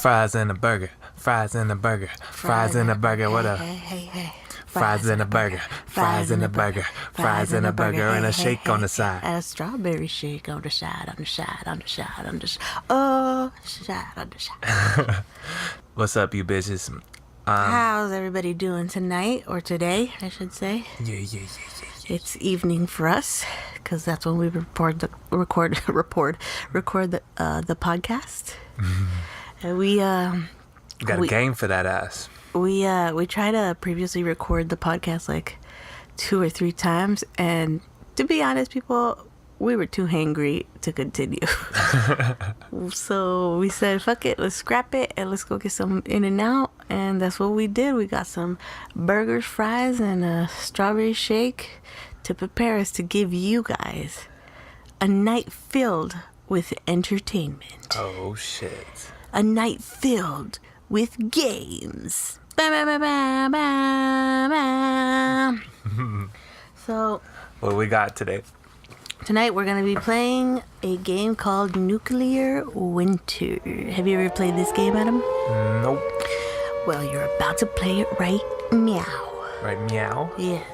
Fries and a burger. Fries and a burger. Fries and a burger. What up? Hey. Fries and a burger. Fries and a burger. Fries and a burger and a shake on the side. And a strawberry shake on the side. What's up, you bitches? How's everybody doing tonight, or today, I should say? Yeah. It's evening for us, because that's when we record the podcast. And we got a game for that ass. We tried to previously record the podcast like 2 or 3 times, and to be honest, people, we were too hangry to continue. So we said, fuck it, let's scrap it and let's go get some In-N-Out, and that's what we did. We got some burgers, fries, and a strawberry shake to prepare us to give you guys a night filled with entertainment. Oh shit. A night filled with games. So, What we got today? tonight we're going to be playing a game called Nuclear Winter. Have you ever played this game, Adam? Nope. Well, you're about to play it right meow. Right, meow? Yes.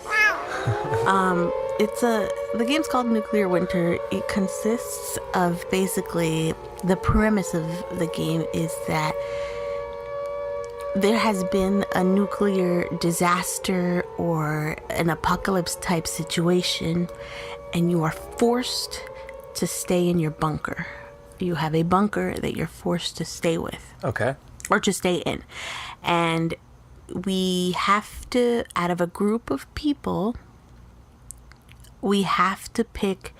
The game's called Nuclear Winter. It consists of basically, the premise of the game is that there has been a nuclear disaster or an apocalypse type situation, and you are forced to stay in your bunker. You have a bunker that you're forced to stay with. Okay. Or to stay in. And we have to, out of a group of people, we have to pick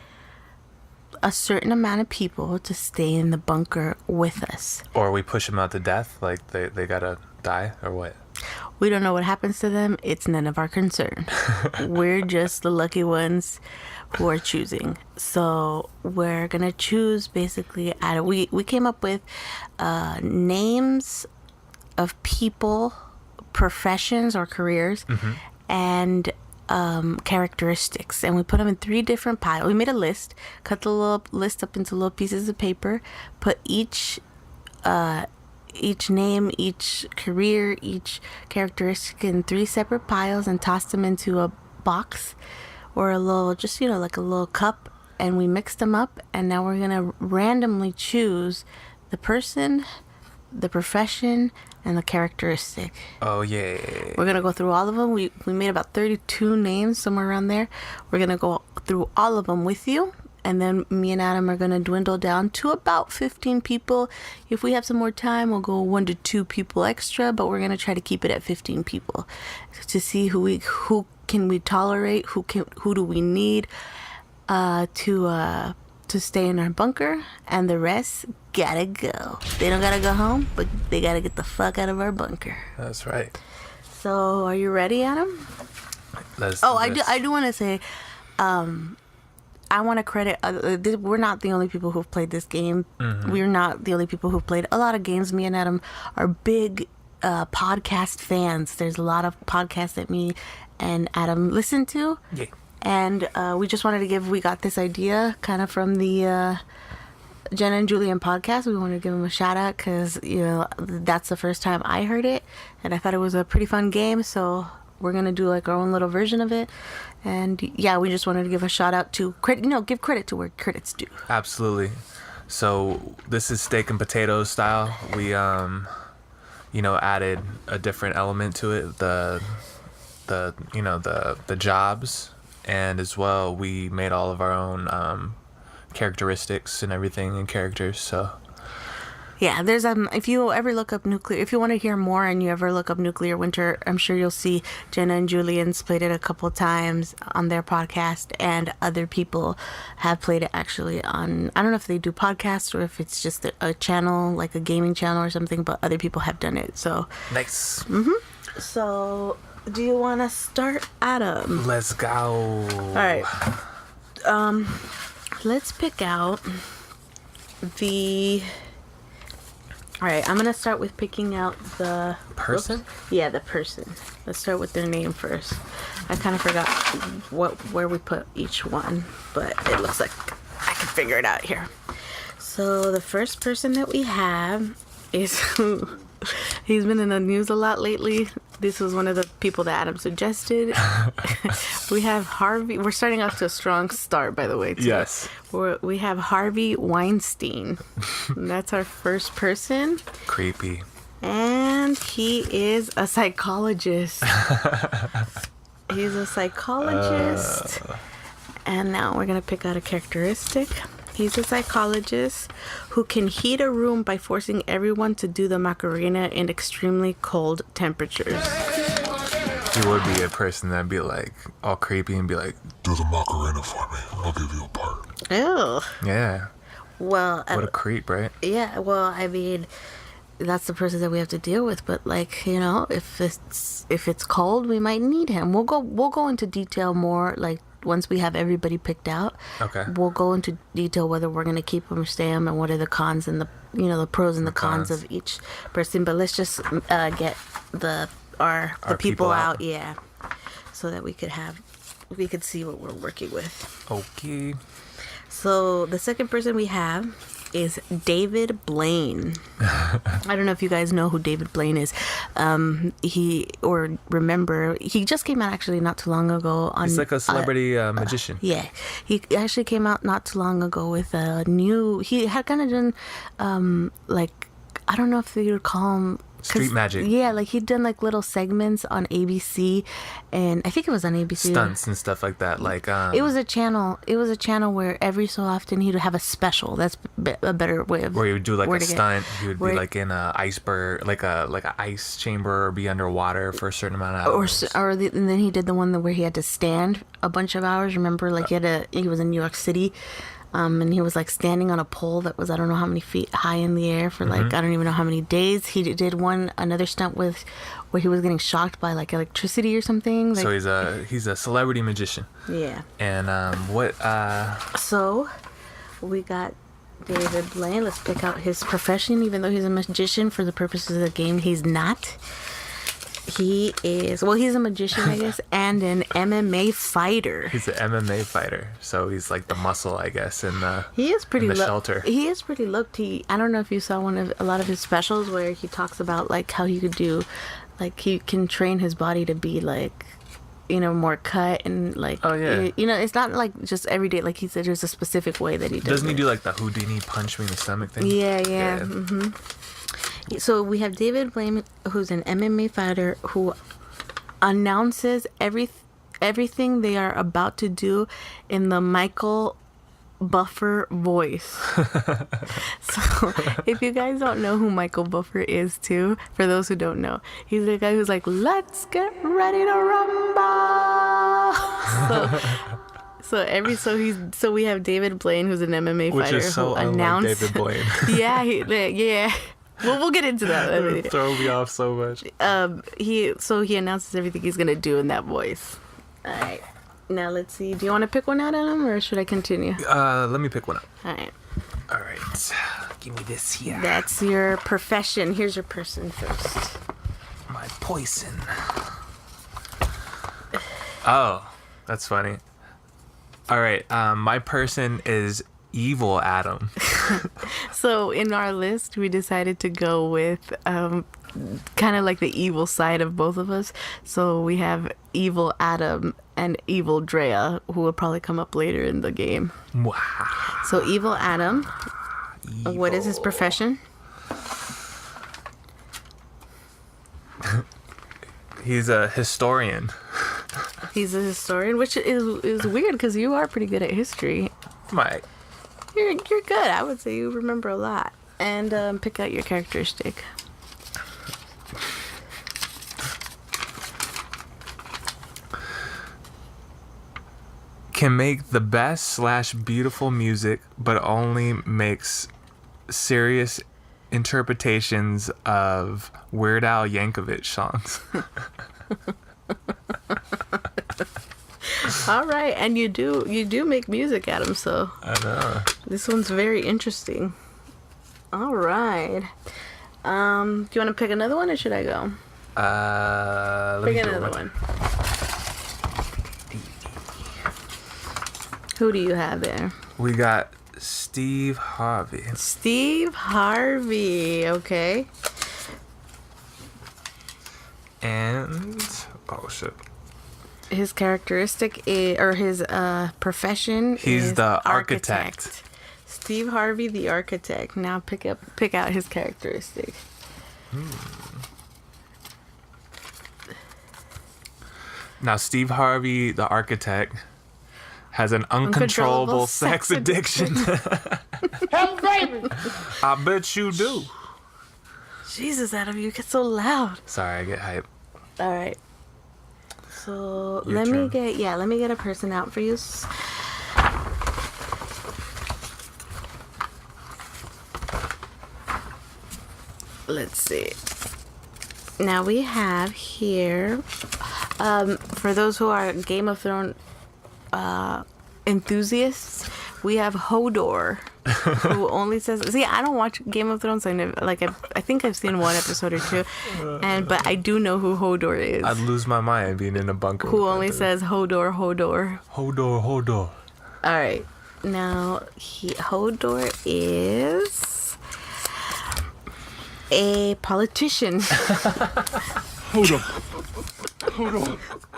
a certain amount of people to stay in the bunker with us. Or we push them out to death, like they gotta die, or what? We don't know what happens to them. It's none of our concern. We're just the lucky ones who are choosing. So we're gonna choose basically we came up with names of people, professions or careers, and characteristics, and we put them in 3 different piles. We made a list, cut the little list up into little pieces of paper, put each name, each career, each characteristic in 3 separate piles, and tossed them into a box or a little, just, like a little cup, and we mixed them up, and now we're gonna randomly choose the person, the profession, and the characteristic. Oh yeah. We're gonna go through all of them. We made about 32 names, somewhere around there. We're gonna go through all of them with you, and then me and Adam are gonna dwindle down to about 15 people. If we have some more time, we'll go 1 to 2 people extra, but we're gonna try to keep it at 15 people to see who can we tolerate, who do we need to stay in our bunker, and the rest gotta go. They don't gotta go home, but they gotta get the fuck out of our bunker. That's right. So, are you ready, Adam? I do want to say, I want to credit. We're not the only people who've played this game. We're not the only people who've played a lot of games. Me and Adam are big podcast fans. There's a lot of podcasts that me and Adam listen to. Yeah. And we just wanted to we got this idea kind of from the Jenna and Julian podcast. We wanted to give them a shout out because, that's the first time I heard it. And I thought it was a pretty fun game. So we're going to do like our own little version of it. And yeah, we just wanted to give a shout out to give credit to where credit's due. Absolutely. So this is steak and potatoes style. We, added a different element to it. The jobs. And as well, we made all of our own characteristics and everything and characters. So yeah, there's if you ever look up if you want to hear more and you ever look up Nuclear Winter, I'm sure you'll see Jenna and Julian's played it a couple times on their podcast, and other people have played it actually on, I don't know if they do podcasts or if it's just a channel, like a gaming channel or something, but other people have done it. So nice. So, do you want to start, Adam? Let's go. All right. Let's pick out all right, I'm going to start with picking out the... Person? Yeah, the person. Let's start with their name first. I kind of forgot where we put each one, but it looks like I can figure it out here. So the first person that we have is he's been in the news a lot lately. This was one of the people that Adam suggested. We have Harvey. We're starting off to a strong start, by the way. Too. Yes. We have Harvey Weinstein. That's our first person. Creepy. And he is a psychologist. He's a psychologist. And now we're going to pick out a characteristic. He's a psychologist who can heat a room by forcing everyone to do the Macarena in extremely cold temperatures. He would be a person that'd be like all creepy and be like, do the Macarena for me. I'll give you a part. Ew. yeah. Well, What a creep, right? yeah. Well, I mean, that's the person that we have to deal with. But like, you know, if it's cold, we might need him. We'll go into detail more like. Once we have everybody picked out, Okay. We'll go into detail whether we're gonna keep them or stay them, and what are the cons and the the pros and the cons of each person. But let's just get the people out, yeah, so that we could see what we're working with. Okay. So the second person we have is David Blaine. I don't know if you guys know who David Blaine is. He just came out actually not too long ago on. He's like a celebrity magician. Yeah, he actually came out not too long ago with a new. He had kind of done, like, I don't know if you would call him Street magic. Yeah, like he'd done like little segments on ABC, and I think it was on ABC. Stunts and stuff like that. Like it was a channel. It was a channel where every so often he'd have a special. That's a better way of. Where he would do like a stunt. He would where, be like in a iceberg, like a ice chamber, or be underwater for a certain amount of hours. And then he did the one where he had to stand a bunch of hours. Remember, like he was in New York City. And he was like standing on a pole that was I don't know how many feet high in the air for like I don't even know how many days. He did another stunt where he was getting shocked by like electricity or something. Like, So he's a celebrity magician. Yeah. And So we got David Blaine. Let's pick out his profession. Even though he's a magician, for the purposes of the game, he's not. He's a magician, I guess, and an MMA fighter. He's an MMA fighter, so he's like the muscle, I guess, in the shelter. He is pretty looked. I don't know if you saw a lot of his specials where he talks about like how he could do, like he can train his body to be like, more cut and like. Oh yeah. It's not like just every day. Like he said, there's a specific way that he does. Doesn't he do like the Houdini punch me in the stomach thing? Yeah. Mm-hmm. So we have David Blaine, who's an MMA fighter who announces everything they are about to do in the Michael Buffer voice. So if you guys don't know who Michael Buffer is too, for those who don't know, he's the guy who's like, let's get ready to rumble. So we have David Blaine, who's an MMA fighter, which is so who unlike David Blaine. yeah. We'll get into that. It'll throw me off so much. He announces everything he's gonna do in that voice. All right. Now let's see. Do you want to pick one out, Adam, or should I continue? Let me pick one up. All right. All right. Give me this here. That's your profession. Here's your person first. My poison. Oh, that's funny. All right. My person is Evil Adam. So in our list, we decided to go with kind of like the evil side of both of us. So we have Evil Adam and Evil Drea, who will probably come up later in the game. Wow. So Evil Adam, what is his profession? He's a historian. He's a historian, which is weird because you are pretty good at history. You're good. I would say you remember a lot. And pick out your characteristic. Can make the best / beautiful music, but only makes serious interpretations of Weird Al Yankovic songs. All right, and you do make music, Adam, so I know. This one's very interesting. All right. Do you want to pick another one, or should I go? Pick another one. Who do you have there? We got Steve Harvey. Steve Harvey. Okay. And oh shit. His characteristic is, or his profession He's is the architect. Steve Harvey, the architect. Now pick out his characteristic. Now Steve Harvey, the architect, has an uncontrollable sex addiction. Hell, baby. I bet you do. Jesus, Adam, you get so loud. Sorry, I get hype. All right. So Your let me turn. get a person out for you. Let's see. Now we have here, for those who are Game of Thrones enthusiasts, we have Hodor, who only says, see, I don't watch Game of Thrones. I think I've seen one episode or two, but I do know who Hodor is. I'd lose my mind being in a bunker. Who only says Hodor, Hodor. Hodor. All right. Now, Hodor is a politician. Hold on.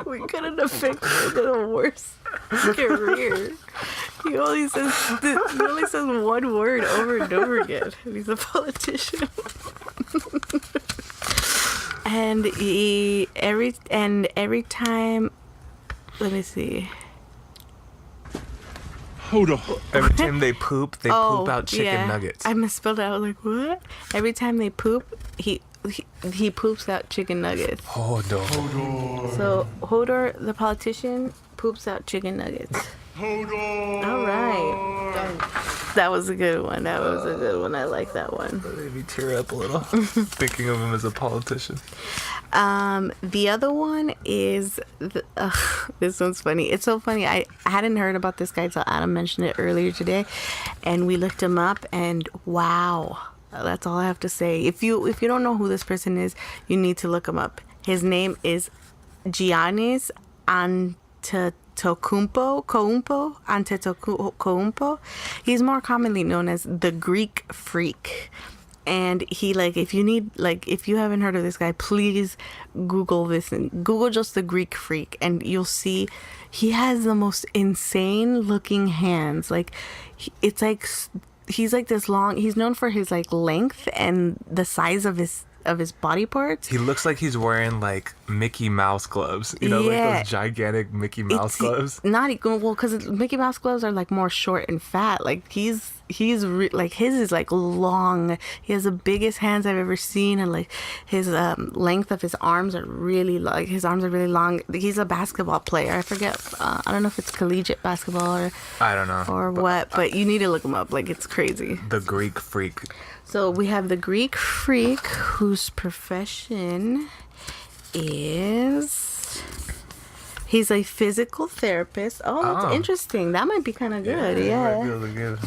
We couldn't have picked a worse career. He only says one word over and over again. He's a politician. And every time, let me see. Hold on. Every time they poop out chicken nuggets. I misspelled it. I was like, what? Every time they poop, he poops out chicken nuggets. Hodor. So Hodor, the politician, poops out chicken nuggets. Hold on. All right. That was a good one. I like that one. Made me tear up a little thinking of him as a politician. The other one is this one's funny. It's so funny. I hadn't heard about this guy till Adam mentioned it earlier today, and we looked him up, and wow, that's all I have to say. If you don't know who this person is, you need to look him up. His name is Giannis Antetokounmpo. He's more commonly known as the Greek Freak. And he, if you haven't heard of this guy, please Google this and Google just the Greek Freak, and you'll see he has the most insane looking hands. He's like this long. He's known for his length and the size of his body parts. He looks like he's wearing Mickey Mouse gloves. Like those gigantic Mickey Mouse gloves. Not well, because Mickey Mouse gloves are like more short and fat. His is long. He has the biggest hands I've ever seen, and his length of his arms are really long. He's a basketball player. I forget. I don't know if it's collegiate basketball or I don't know or what, but you need to look him up. It's crazy. The Greek Freak. So we have the Greek Freak, whose profession is he's a physical therapist. Oh, that's interesting. That might be kind of good. Yeah. Might be really good.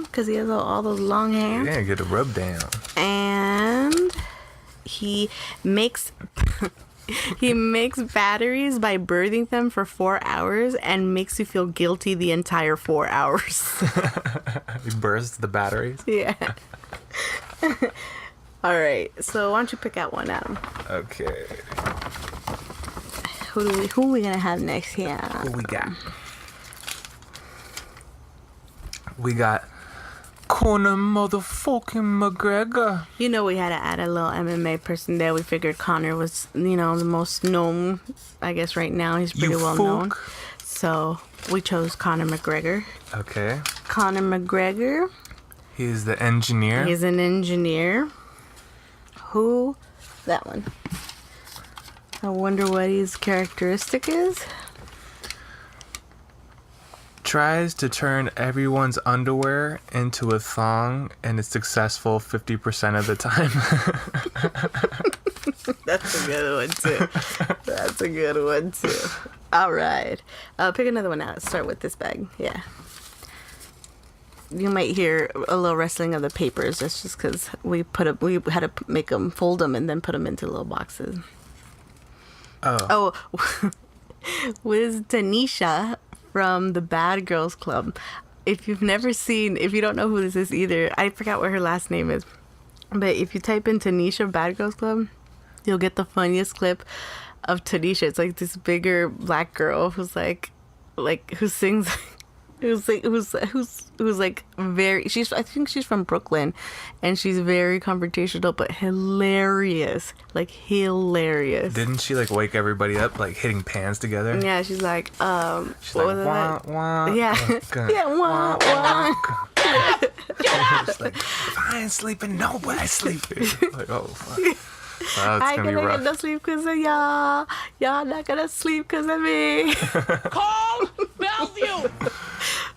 Because he has all those long hands. Yeah, get a rub down. And he makes batteries by birthing them for 4 hours and makes you feel guilty the entire 4 hours. He bursts the batteries. Yeah. All right. So why don't you pick out one, Adam? Okay. Who are we gonna have next here? Who we got? We got Conor motherfucking McGregor. We had to add a little MMA person there. We figured Conor was, the most known. I guess right now he's pretty well known. So we chose Conor McGregor. Okay. Conor McGregor. He's the engineer. He's an engineer. Who? That one. I wonder what his characteristic is. Tries to turn everyone's underwear into a thong and is successful 50% of the time. That's a good one too. All right. Pick another one out. Start with this bag. Yeah. You might hear a little rustling of the papers. That's just because we had to make them, fold them, and then put them into little boxes. Oh. With Tanisha from the Bad Girls Club. if you've never seen, if you don't know who this is either, I forgot what her last name is. But if you type in Tanisha Bad Girls Club, you'll get the funniest clip of Tanisha. It's like this bigger black girl who's like who sings, who's like very. I think she's from Brooklyn, and she's very confrontational but hilarious, like hilarious. Didn't she like wake everybody up like hitting pans together? Yeah, she's like She's what like, was wah, that? wah, Yeah, yeah, wah, wah. She's like, if I ain't sleeping, nobody's sleeping. Like, oh fuck. Oh, it's I ain't gonna be gonna rough. get no sleep because of y'all. Y'all not gonna sleep because of me. Call Bellevue.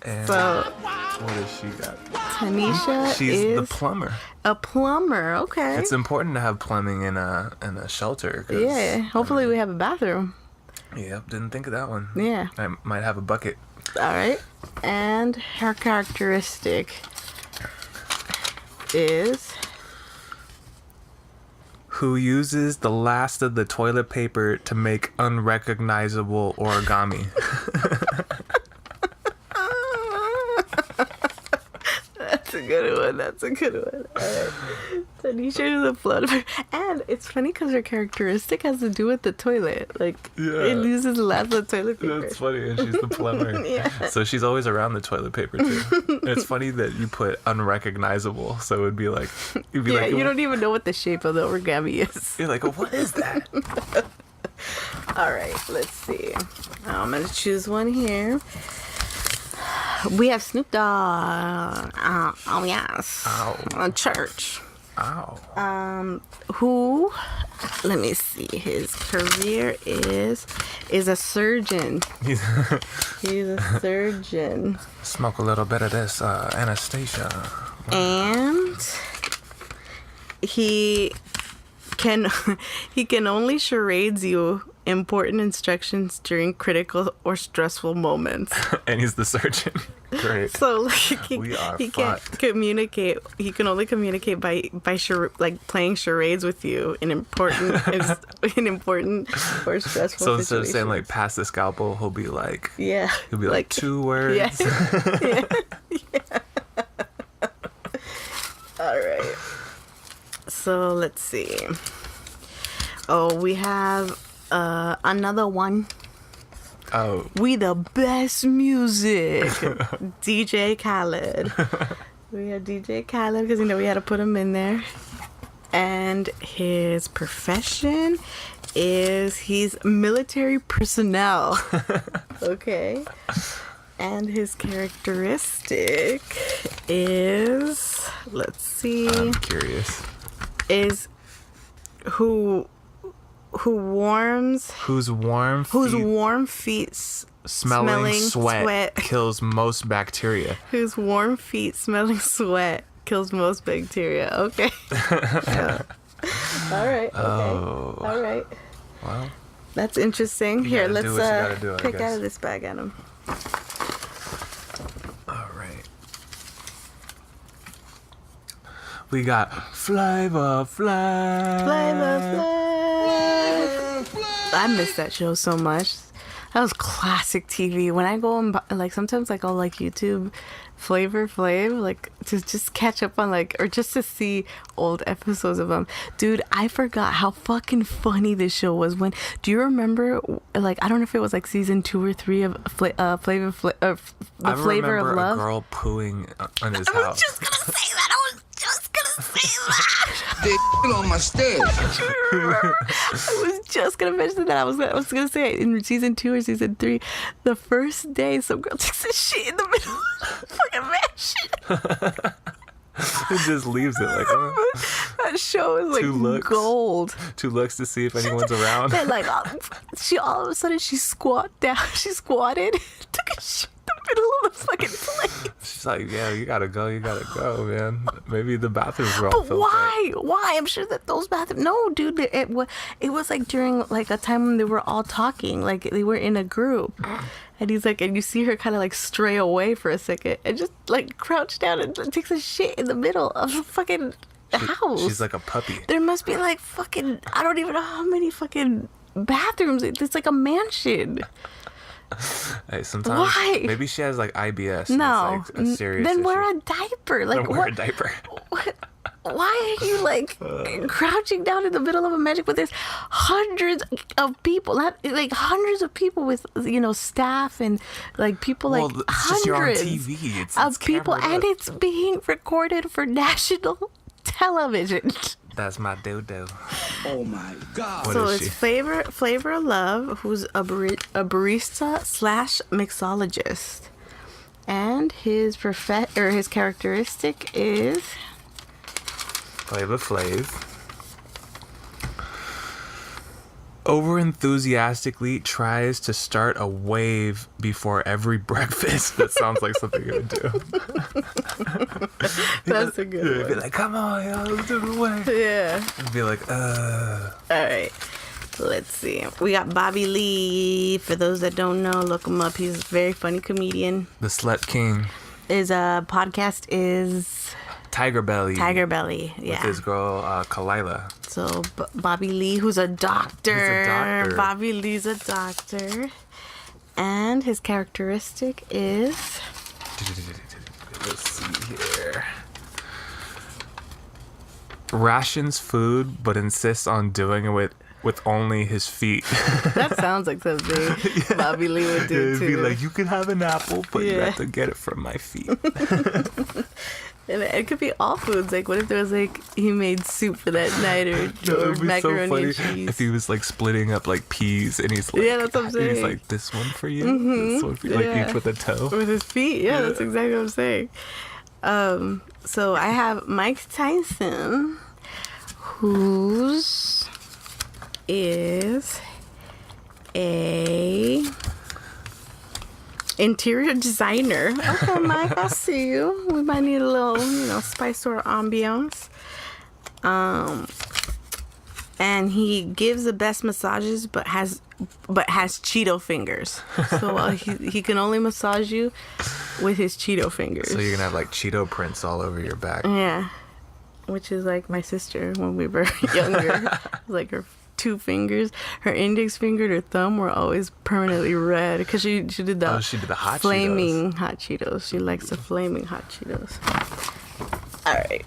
And So what does she got? Tanisha She's is the plumber. a plumber. Okay. It's important to have plumbing in a shelter. 'Cause, Yeah. Hopefully we have a bathroom. Yep, didn't think of that one. Yeah. I might have a bucket. All right. And her characteristic is Who uses the last of the toilet paper to make unrecognizable origami? That's a good one. That's a good one. All right. Tanisha is a plumber. And it's funny because her characteristic has to do with the toilet. Like, Yeah. it uses lots of toilet paper. That's funny, and she's the plumber. Yeah. So she's always around the toilet paper too. And it's funny that you put unrecognizable, so it'd be like, you'd be Yeah, like, you don't even know what the shape of the origami is. you're like, oh, what is that? All right, let's see. I'm gonna choose one here. We have Snoop Dogg. Oh yes. Ow. On Church. Ow. Who? Let me see. His career is a surgeon. He's a surgeon, Smoke a little bit of this Anastasia. and he can only charades you important instructions during critical or stressful moments. And he's the surgeon. Great. So like We are he can't fucked. communicate. He can only communicate by playing charades with you in important or stressful So instead of saying situations. like pass the scalpel, he'll be like Yeah. he'll be like 2 words. Yeah. Yeah. All right. So let's see. Oh, we have another one. Oh, We the best music. DJ Khaled. We have DJ Khaled because we had to put him in there. And his profession is he's military personnel. Okay. And his characteristic is, let's see, I'm curious. is whose warm feet Smelling sweat kills most bacteria. whose warm feet smelling sweat kills most bacteria. Okay. Yeah. All right. Okay. Oh. All right. Well, That's interesting. You Here, gotta let's do what you gotta do, I pick guess. out of this bag at him. all right. We got Flavor Flav. I miss that show so much. That was classic TV. When I go and sometimes like I'll like YouTube Flavor Flav, like to just catch up on or just to see old episodes of them. Dude, I forgot how fucking funny this show was. Do you remember I don't know if it was season 2 or 3 of Flavor Flav, the I Flavor remember of Love? a girl pooing on his I was house. just gonna say that. I was just gonna say that. They on my stairs. I was just gonna mention that. I was gonna say in season 2 or season 3, the first day some girl takes a shit in the middle of the fucking mansion. It just leaves it like That show is 2 looks. gold. 2 looks to see if anyone's around. Then she all of a sudden she squatted, took a shit in the middle of the fucking place. She's like, yeah, you gotta go, man. Maybe the bathrooms were all But filled why? Why? I'm sure that those bathrooms. No, dude. It was during a time when they were all talking, they were in a group, and he's and you see her kind of stray away for a second and just crouch down and takes a shit in the middle of the fucking house. She's like a puppy. There must be fucking I don't even know how many fucking bathrooms. It's like a mansion. Hey, sometimes Why? maybe she has like IBS. and No. it's like a serious Then issue. wear a diaper. Like Then wear what? a diaper. Why are you like crouching down in the middle of a magic with this hundreds of people, not like hundreds of people with staff and like people Well, like it's just you're on hundreds TV. It's of people, cameraed and up. it's being recorded for national television. That's my dodo. Oh my God. What So is it's she? Flavor of Love, who's a barista / mixologist, and his characteristic is. Flavor Flav. Over-enthusiastically tries to start a wave before every breakfast. That sounds like something you would do. That's a good He'd be one. like, come on, yo, let's do the wave. Yeah. I'd be like, All right. Let's see. We got Bobby Lee. For those that don't know, look him up. He's a very funny comedian. the Slut King. His podcast is Tiger Belly. Tiger Belly. With Yeah. his girl, Kalila. So Bobby Lee, who's a doctor. He's a doctor. Bobby Lee's a doctor. And his characteristic is. Let's see here. Rations food, but insists on doing it with only his feet. That sounds like something Bobby Lee would do It'd too. be like, you can have an apple, but you Yeah. have to get it from my feet. And it could be all foods. Like, what if there was like he made soup for that night, or It'd be macaroni so funny and cheese? if he was like splitting up like peas, and he's like, Yeah, that's what I'm He's saying. like, this one for you, this one for you, like yeah. each with a toe. With his feet. Yeah, that's exactly what I'm saying. So I have Mike Tyson, whose is a interior designer. Okay, Mike, I see you. We might need a little, spice to our ambiance. And he gives the best massages, but has Cheeto fingers. So he can only massage you with his Cheeto fingers. So you're gonna have like Cheeto prints all over your back. Yeah, which is like my sister when we were younger. Like her two fingers, her index finger and her thumb were always permanently red because she did the She did the hot flaming hot Cheetos. She likes the flaming hot Cheetos. All right.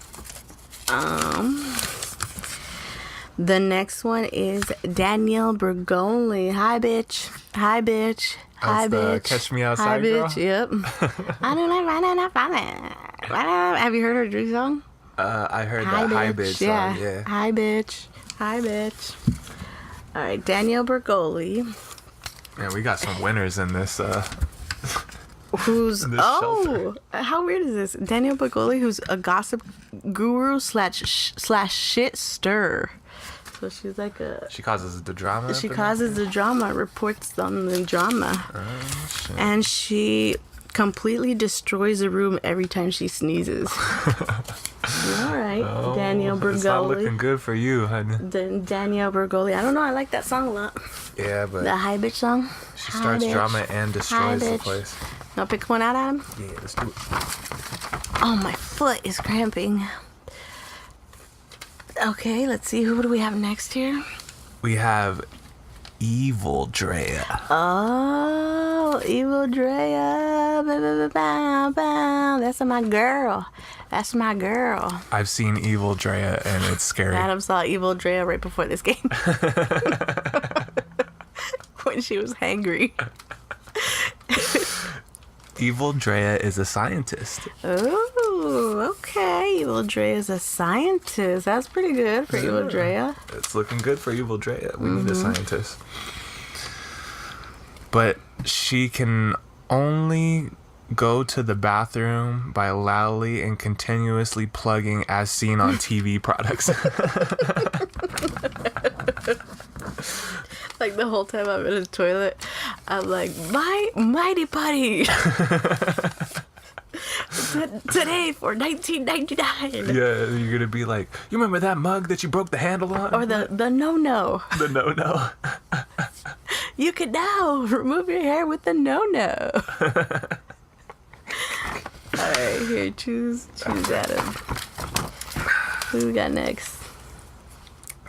The next one is Danielle Bergoli. Hi, bitch. Hi, bitch. Hi, That's the bitch. Catch Me Hi, Outside bitch. girl? Yep. I don't like running up on it. Have you heard her Drew song? I heard that Hi Bitch song, yeah. Hi, bitch. Hi, bitch. All right, Danielle Bergoli, Man, we got some winners in this. who's In this shelter. how weird is this? Danielle Bergoli, who's a gossip guru / shit stir. So she's like She causes the drama. she up in causes the drama, reports on the drama, Oh, shit. and she completely destroys the room every time she sneezes. All right, Danielle It's not looking Bergoli. good for you, honey. Danielle Bergoli. I don't know. I like that song a lot. Yeah, but The Hi Bitch song. she Hi, starts bitch. drama and destroys the bitch. place. I'll pick one out at him. Yeah, let's do it. Oh, my foot is cramping. Okay, let's see. Who do we have next here? We have Evil Drea. Oh, Evil Drea. That's my girl. That's my girl. I've seen Evil Drea and it's scary. Adam saw Evil Drea right before this game. When she was hangry. Evil Drea is a scientist. Oh, okay. Evil Drea is a scientist. That's pretty good for Evil Drea. It's looking good for Evil Drea. We need a Mm-hmm. scientist. But she can only go to the bathroom by loudly and continuously plugging as seen on TV products. Like the whole time I'm in the toilet, I'm like, my mighty putty. Today for $19.99. Yeah, you're gonna be like, you remember that mug that you broke the handle on? Or the no. The no. You can now remove your hair with the no. All right, here, choose Adam. Who we got next?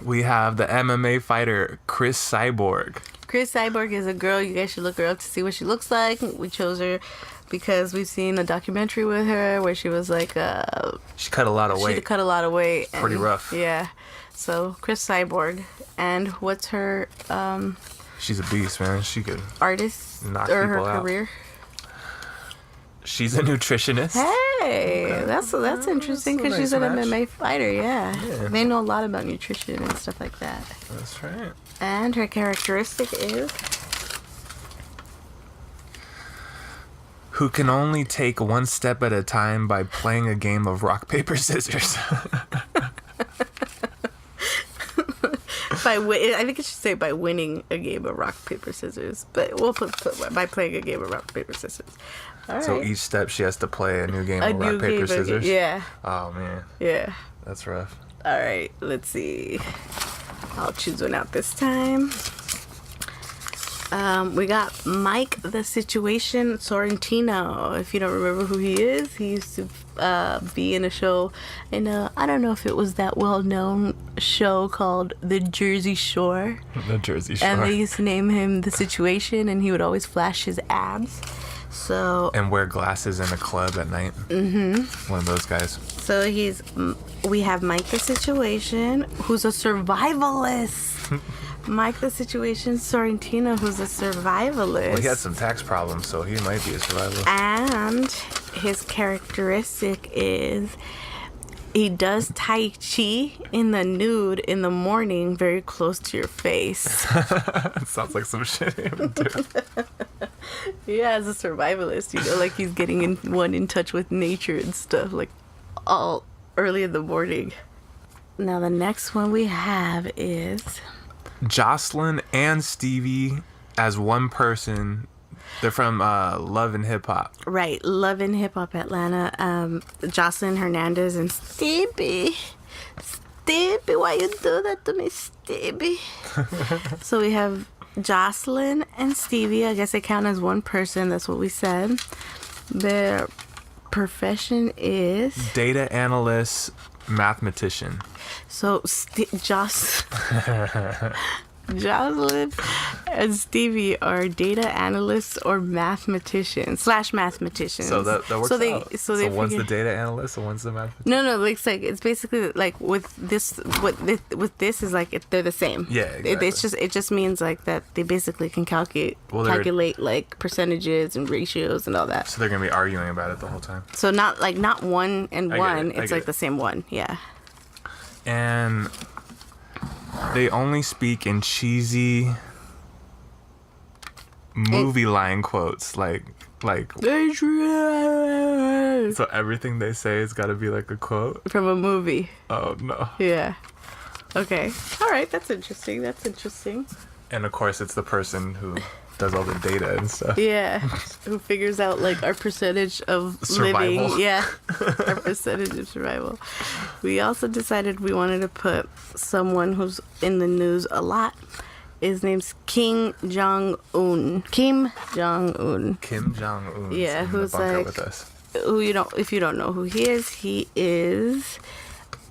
We have the MMA fighter Chris Cyborg. Chris Cyborg is a girl. You guys should look her up to see what she looks like. We chose her because we've seen a documentary with her where she was like She cut a lot of weight. she cut a lot of weight. Pretty rough. Yeah. So Chris Cyborg. And what's her She's a beast, man. She could artist knock or her people out. career? She's a nutritionist. Hey, that's interesting because That's a she's nice an match. MMA fighter. Yeah, Yeah. they know a lot about nutrition and stuff like that. That's right. And her characteristic is Who can only take one step at a time by playing a game of rock, paper, scissors. I think it should say by winning a game of rock paper scissors, but we'll put by playing a game of rock paper scissors. All right. So each step she has to play a new game A of new rock, paper, game of- scissors. Yeah, Oh, man. yeah. That's rough. All right, let's see. I'll choose one out this time. We got Mike the Situation Sorrentino. If you don't remember who he is, he used to be in a show, I don't know if it was that well-known show called The Jersey Shore. The Jersey Shore. And they used to name him The Situation, and he would always flash his abs. So And wear glasses in a club at night. Mm-hmm. One of those guys. So we have Mike the Situation, who's a survivalist. Mike the Situation Sorrentino, who's a survivalist. Well, he had some tax problems, so he might be a survivor. And his characteristic is he does Tai Chi in the nude in the morning, very close to your face. It sounds like some shit he would do. Yeah, as a survivalist, like he's getting in touch with nature and stuff, like all early in the morning. Now the next one we have is Jocelyn and Stevie as one person. They're from Love and Hip Hop. right, Love and Hip Hop Atlanta. Jocelyn Hernandez and Stevie, why you do that to me, Stevie? So we have Jocelyn and Stevie. I guess they count as one person. That's what we said. Their profession is Data analyst, mathematician. so Jocelyn and Stevie are data analysts or mathematicians / mathematicians. So that works out. So they one's the figure- data analyst and one's the mathematician. No, it's basically like with this is like they're the same. Yeah, exactly. It just means like that they basically can calculate like percentages and ratios and all that. So they're going to be arguing about it the whole time. So not one and I get one. it, I It's get like it. the same one. Yeah. And they only speak in cheesy movie line quotes, like so everything they say has got to be like a quote. From a movie. Oh no. Yeah. Okay. All right. That's interesting. And of course it's the person who does all the data and stuff. Yeah. Who figures out like our percentage of Survival. living. Yeah. Our percentage of survival. We also decided we wanted to put someone who's in the news a lot. His name's Kim Jong-un. Kim Jong-un. Yeah, in who's the bunker like- with us. If you don't know who he is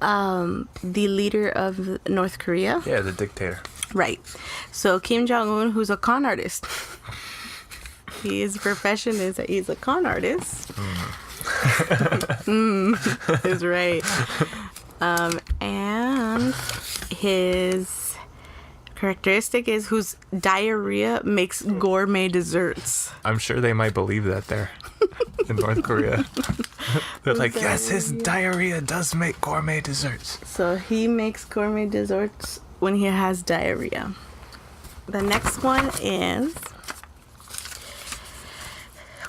the leader of North Korea. Yeah, the dictator. Right. So Kim Jong-un, who's a con artist. His profession is that he's a con artist. Is right. And his characteristic is whose diarrhea makes gourmet desserts. I'm sure they might believe that there in North Korea. They're like, yes, his diarrhea does make gourmet desserts. So he makes gourmet desserts when he has diarrhea. The next one is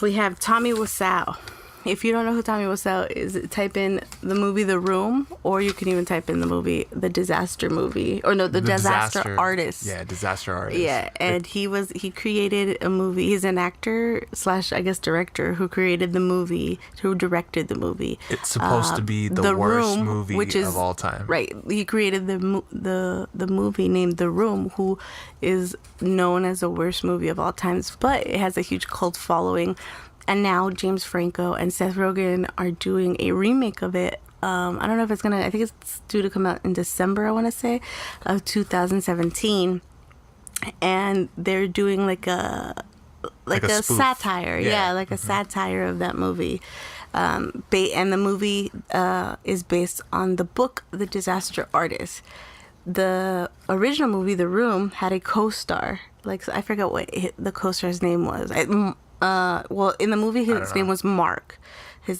we have Tommy Wiseau. If you don't know who Tommy Wiseau is, type in the movie The Room, or you can even type in the movie The Disaster Movie, or no, the Disaster Artist. Yeah, Disaster Artist. Yeah, and he created a movie. He's an actor / I guess director who created the movie, who directed the movie. It's supposed to be the worst Room, movie which is, of all time. Right. He created the movie named The Room, who is known as the worst movie of all times, but it has a huge cult following. And now James Franco and Seth Rogen are doing a remake of it. I don't know if it's I think it's due to come out in December, I want to say, of 2017. and they're doing like a spoof. satire, Yeah. like a satire of that movie. And the movie is based on the book The Disaster Artist. The original movie, The Room, had a co-star. Like, I forget what the co-star's name was. Well, in the movie, his name was Mark.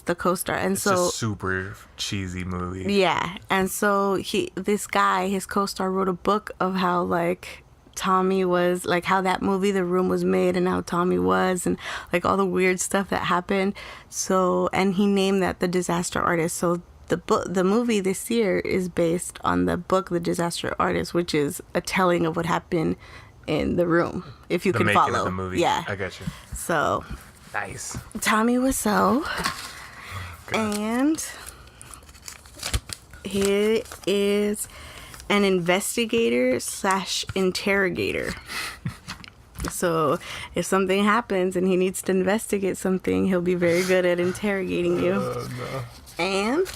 The co-star, and It's so a super cheesy movie. yeah, and so this guy, his co-star, wrote a book of how like Tommy was, like how that movie The Room was made, and how Tommy was, and like all the weird stuff that happened. So, and he named that The Disaster Artist. So the movie this year is based on the book The Disaster Artist, which is a telling of what happened in The Room. If you The can making follow, of the movie. yeah. I got you. So Nice. Tommy Wiseau. And he is an investigator/interrogator. So if something happens and he needs to investigate something, he'll be very good at interrogating you. Oh, no. And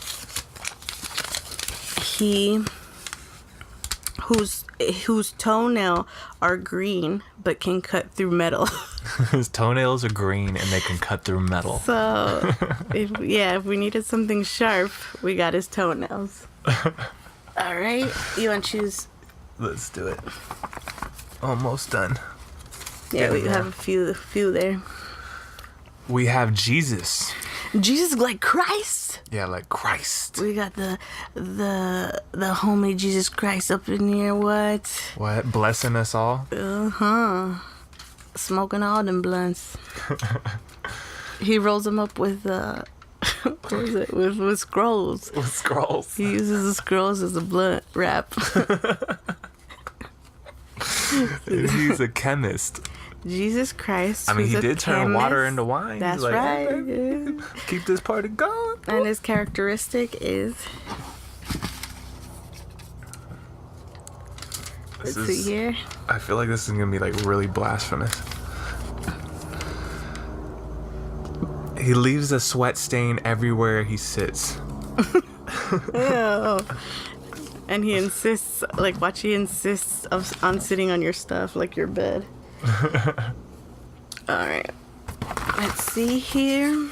whose toenail are green but can cut through metal. His toenails are green and they can cut through metal. So, if we needed something sharp, we got his toenails. All right, you want to choose? Let's do it. Almost done. Yeah, we Yeah. have a few there. We have Jesus. Jesus like Christ. Yeah, like Christ. We got the homie Jesus Christ up in here. What? What? Blessing us all? Smoking all them blunts. He rolls them up with what is it? With scrolls. With scrolls. He uses the scrolls as a blunt wrap. He's a chemist. Jesus Christ. I mean, who's he a did turn chemist. water into wine. That's He's like, right. "Hey, baby, Yeah. keep this party going." And his characteristic let's see here. I feel like this is gonna be like really blasphemous. He leaves a sweat stain everywhere he sits. Ew. And he insists, on sitting on your stuff, like your bed. All right. Let's see here.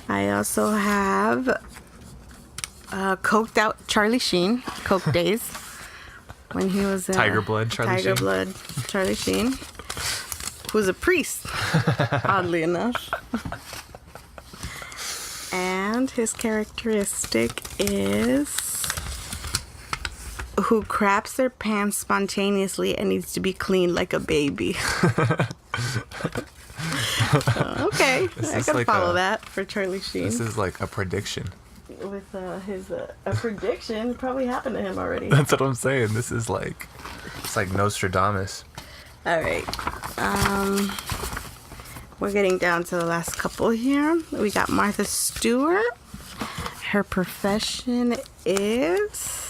I also have coked out Charlie Sheen, Coke days, when he was Tiger Blood Charlie Tiger Sheen. Blood Charlie Sheen, who's a priest, oddly enough. And his characteristic is who craps their pants spontaneously and needs to be cleaned like a baby. Okay, I can like follow that for Charlie Sheen. This is like a prediction. With his a prediction, it probably happened to him already. That's what I'm saying. This is like, it's like Nostradamus. All right. We're getting down to the last couple here. We got Martha Stewart. Her profession is...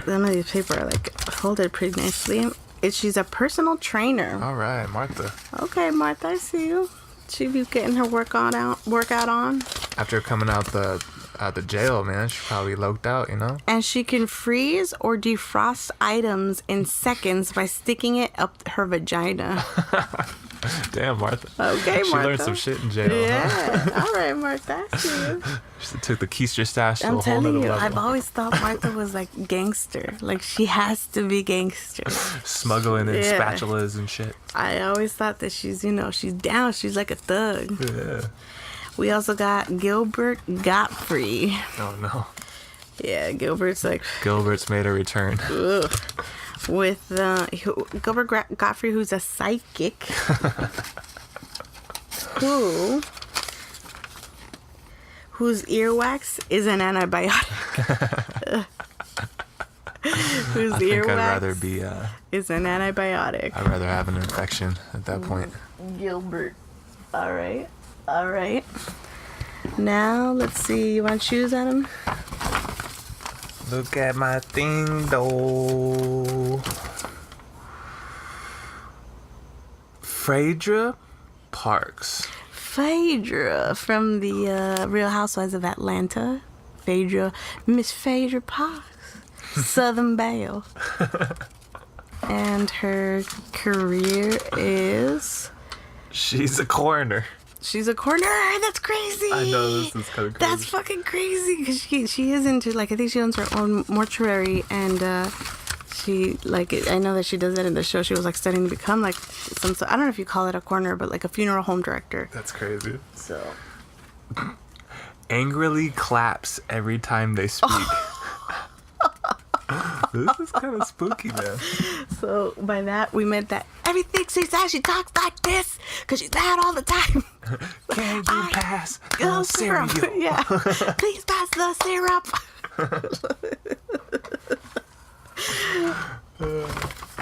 Some of these papers are like folded pretty nicely. She's a personal trainer. All right, Martha. Okay, Martha, I see you. She be getting her workout on. After coming out the jail, man, she probably loked out, you know? And she can freeze or defrost items in seconds by sticking it up her vagina. Damn, Martha. Okay, She Martha. learned some shit in jail. Yeah. Huh? All right, Martha. I see you. She took the keister stash to a I'm whole telling nother you, level. I've always thought Martha was like gangster. Like she has to be gangster. Smuggling in Yeah. spatulas and shit. I always thought that she's down. She's like a thug. Yeah. We also got Gilbert Gottfried. Oh, no. Yeah, Gilbert's like, Gilbert's made a return. ugh. With Gilbert Gottfried, who's a psychic. Whose earwax is an antibiotic. Whose I think I'd earwax rather be, is an antibiotic. I'd rather have an infection at that point. Gilbert. All right. Now, let's see. You want to choose, Adam? Look at my thing, though. Phaedra Parks. Phaedra from the Real Housewives of Atlanta. Miss Phaedra Parks. Southern Belle. and her career is... She's a coroner. She's a coroner. That's crazy. I know, this is kind of crazy. That's fucking crazy because she is into, like, I think she owns her own mortuary, and she, like, I know that she does that in the show. She was, like, studying to become, like, some, I don't know if you call it a coroner, but, like, a funeral home director. That's crazy. So... Angrily claps every time they speak. This is kind of spooky, man. So by that we meant that everything she says, she talks like this because she's mad all the time. Can you pass the syrup? cereal? Yeah. Please pass the syrup.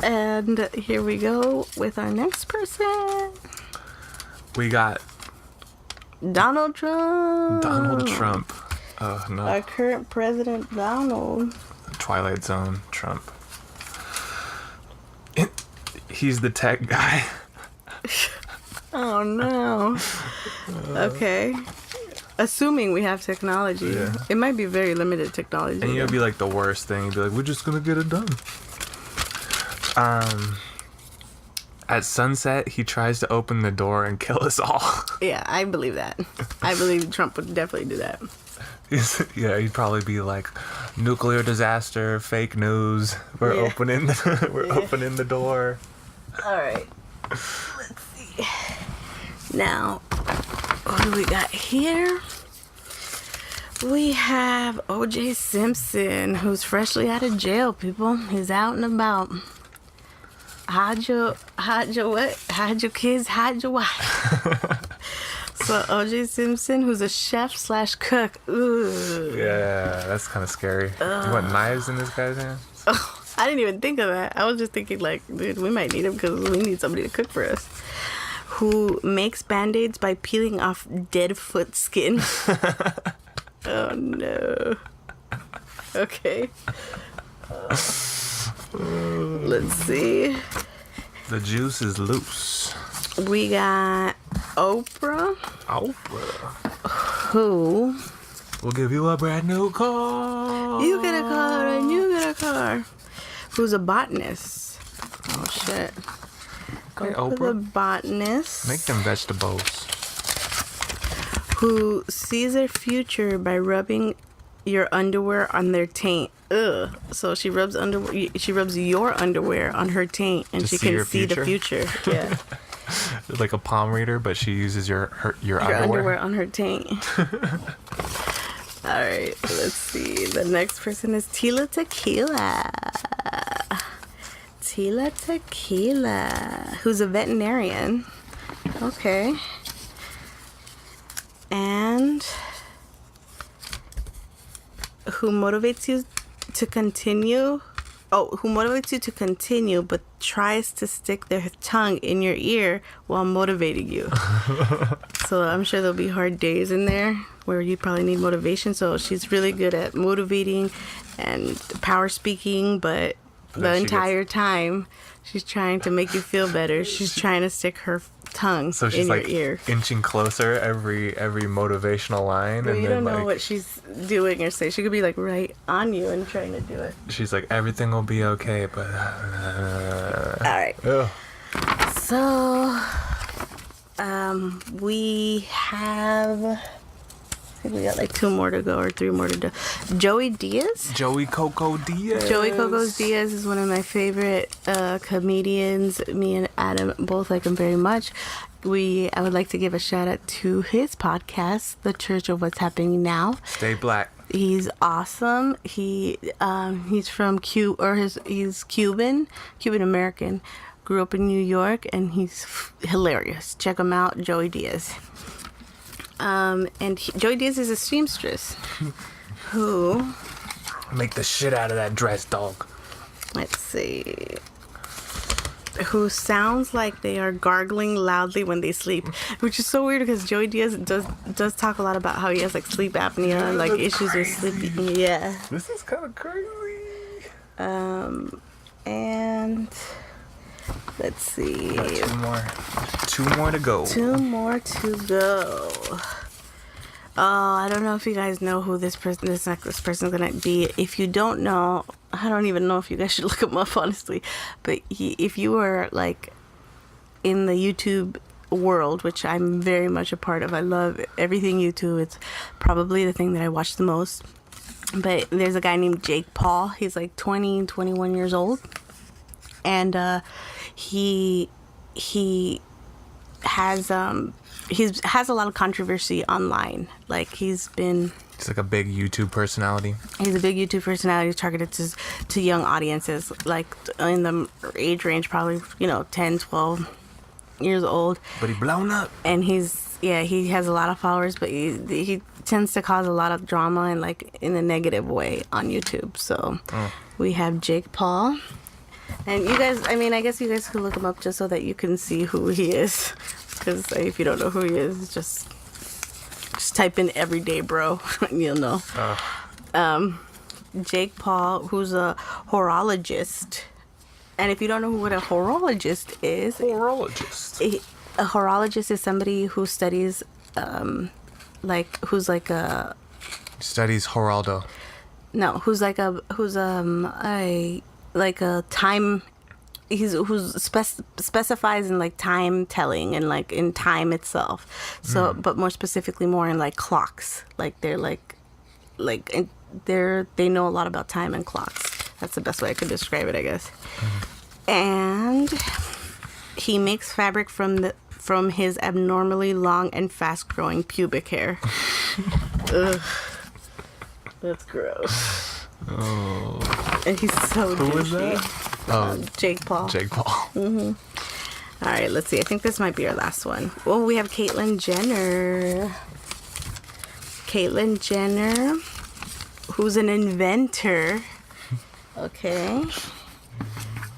And here we go with our next person. We got Donald Trump. Donald Trump. Oh, no. Our current president, Donald. Twilight Zone Trump. He's the tech guy. Oh, no. Okay. Assuming we have technology. Yeah. It might be very limited technology. And you'd be like the worst thing. You'd be like, we're just gonna get it done. At sunset, he tries to open the door and kill us all. Yeah, I believe that. I believe Trump would definitely do that. Yeah, he'd probably be like, nuclear disaster, fake news. We're opening the door. All right. Let's see. Now, what do we got here? We have O.J. Simpson, who's freshly out of jail, people. He's out and about. Hide your what? Hide your kids, hide your wife. So O.J. Simpson, who's a chef / cook. Ooh. Yeah, that's kind of scary. You want knives in this guy's hands? Oh, I didn't even think of that. I was just thinking, like, dude, we might need him because we need somebody to cook for us. Who makes Band-Aids by peeling off dead foot skin. Oh, no. Okay. Let's see. The juice is loose. We got Oprah. Who? We'll give you a brand new car. You get a car and you get a car. Who's a botanist. Oh, shit. Okay, The Oprah. botanist. Make them vegetables. Who sees their future by rubbing your underwear on their taint. Ugh. So she rubs your underwear on her taint, and To she see can your see the future. Yeah. Like a palm reader, but she uses your Your underwear. underwear on her taint. All right. Let's see. The next person is Tila Tequila. Tila Tequila, who's a veterinarian. Okay. And who motivates you to continue but tries to stick their tongue in your ear while motivating you. So I'm sure there'll be hard days in there where you probably need motivation. So she's really good at motivating and power speaking, but the entire time she's trying to make you feel better. She's trying to stick her tongue So she's in like your ear. inching closer every motivational line, Well, and you then don't know like what she's doing or say. She could be like right on you and trying to do it. she's like, everything will be okay, but All right. ugh. So, we have, I think we got like 2 more to go or 3 more to go. Joey Diaz. Joey Coco Diaz. Joey Coco Diaz is one of my favorite comedians. Me and Adam both like him very much. I would like to give a shout out to his podcast, The Church of What's Happening Now. Stay black. He's awesome. He's from he's Cuban American. Grew up in New York, and he's hilarious. Check him out, Joey Diaz. Joey Diaz is a seamstress who, Make the shit out of that dress, dog. let's see, who sounds like they are gargling loudly when they sleep, which is so weird because Joey Diaz does talk a lot about how he has like sleep apnea and like issues with sleeping. Yeah. This is kind of crazy. And let's see. Got 2 more. 2 more to go. 2 more to go. I don't know if you guys know who this necklace person is gonna be. If you don't know, I don't even know if you guys should look him up, honestly. But if you were like in the YouTube world, which I'm very much a part of, I love everything YouTube. It's probably the thing that I watch the most. But there's a guy named Jake Paul. He's like 21 years old, and he has has a lot of controversy online. Like he's like a big YouTube personality. He's a big YouTube personality targeted to young audiences, like in the age range, probably 10, 12 years old. But he blown up. And he has a lot of followers, but he tends to cause a lot of drama and like in a negative way on YouTube. So we have Jake Paul. And you guys, I guess you guys could look him up just so that you can see who he is. Because if you don't know who he is, just type in everyday bro and you'll know. Jake Paul, who's a horologist. And if you don't know what a horologist is... A horologist is somebody who studies, studies Geraldo. No, who's time... who's specifies in like time telling and like in time itself. So, but more specifically, more in like clocks. Like they know a lot about time and clocks. That's the best way I could describe it, I guess. And he makes fabric from his abnormally long and fast growing pubic hair. Ugh. That's gross. Oh. And he's so douchey. Who is that? Jake Paul. Jake Paul. Mm-hmm. All right, let's see. I think this might be our last one. Oh, we have Caitlyn Jenner. Caitlyn Jenner, who's an inventor. Okay.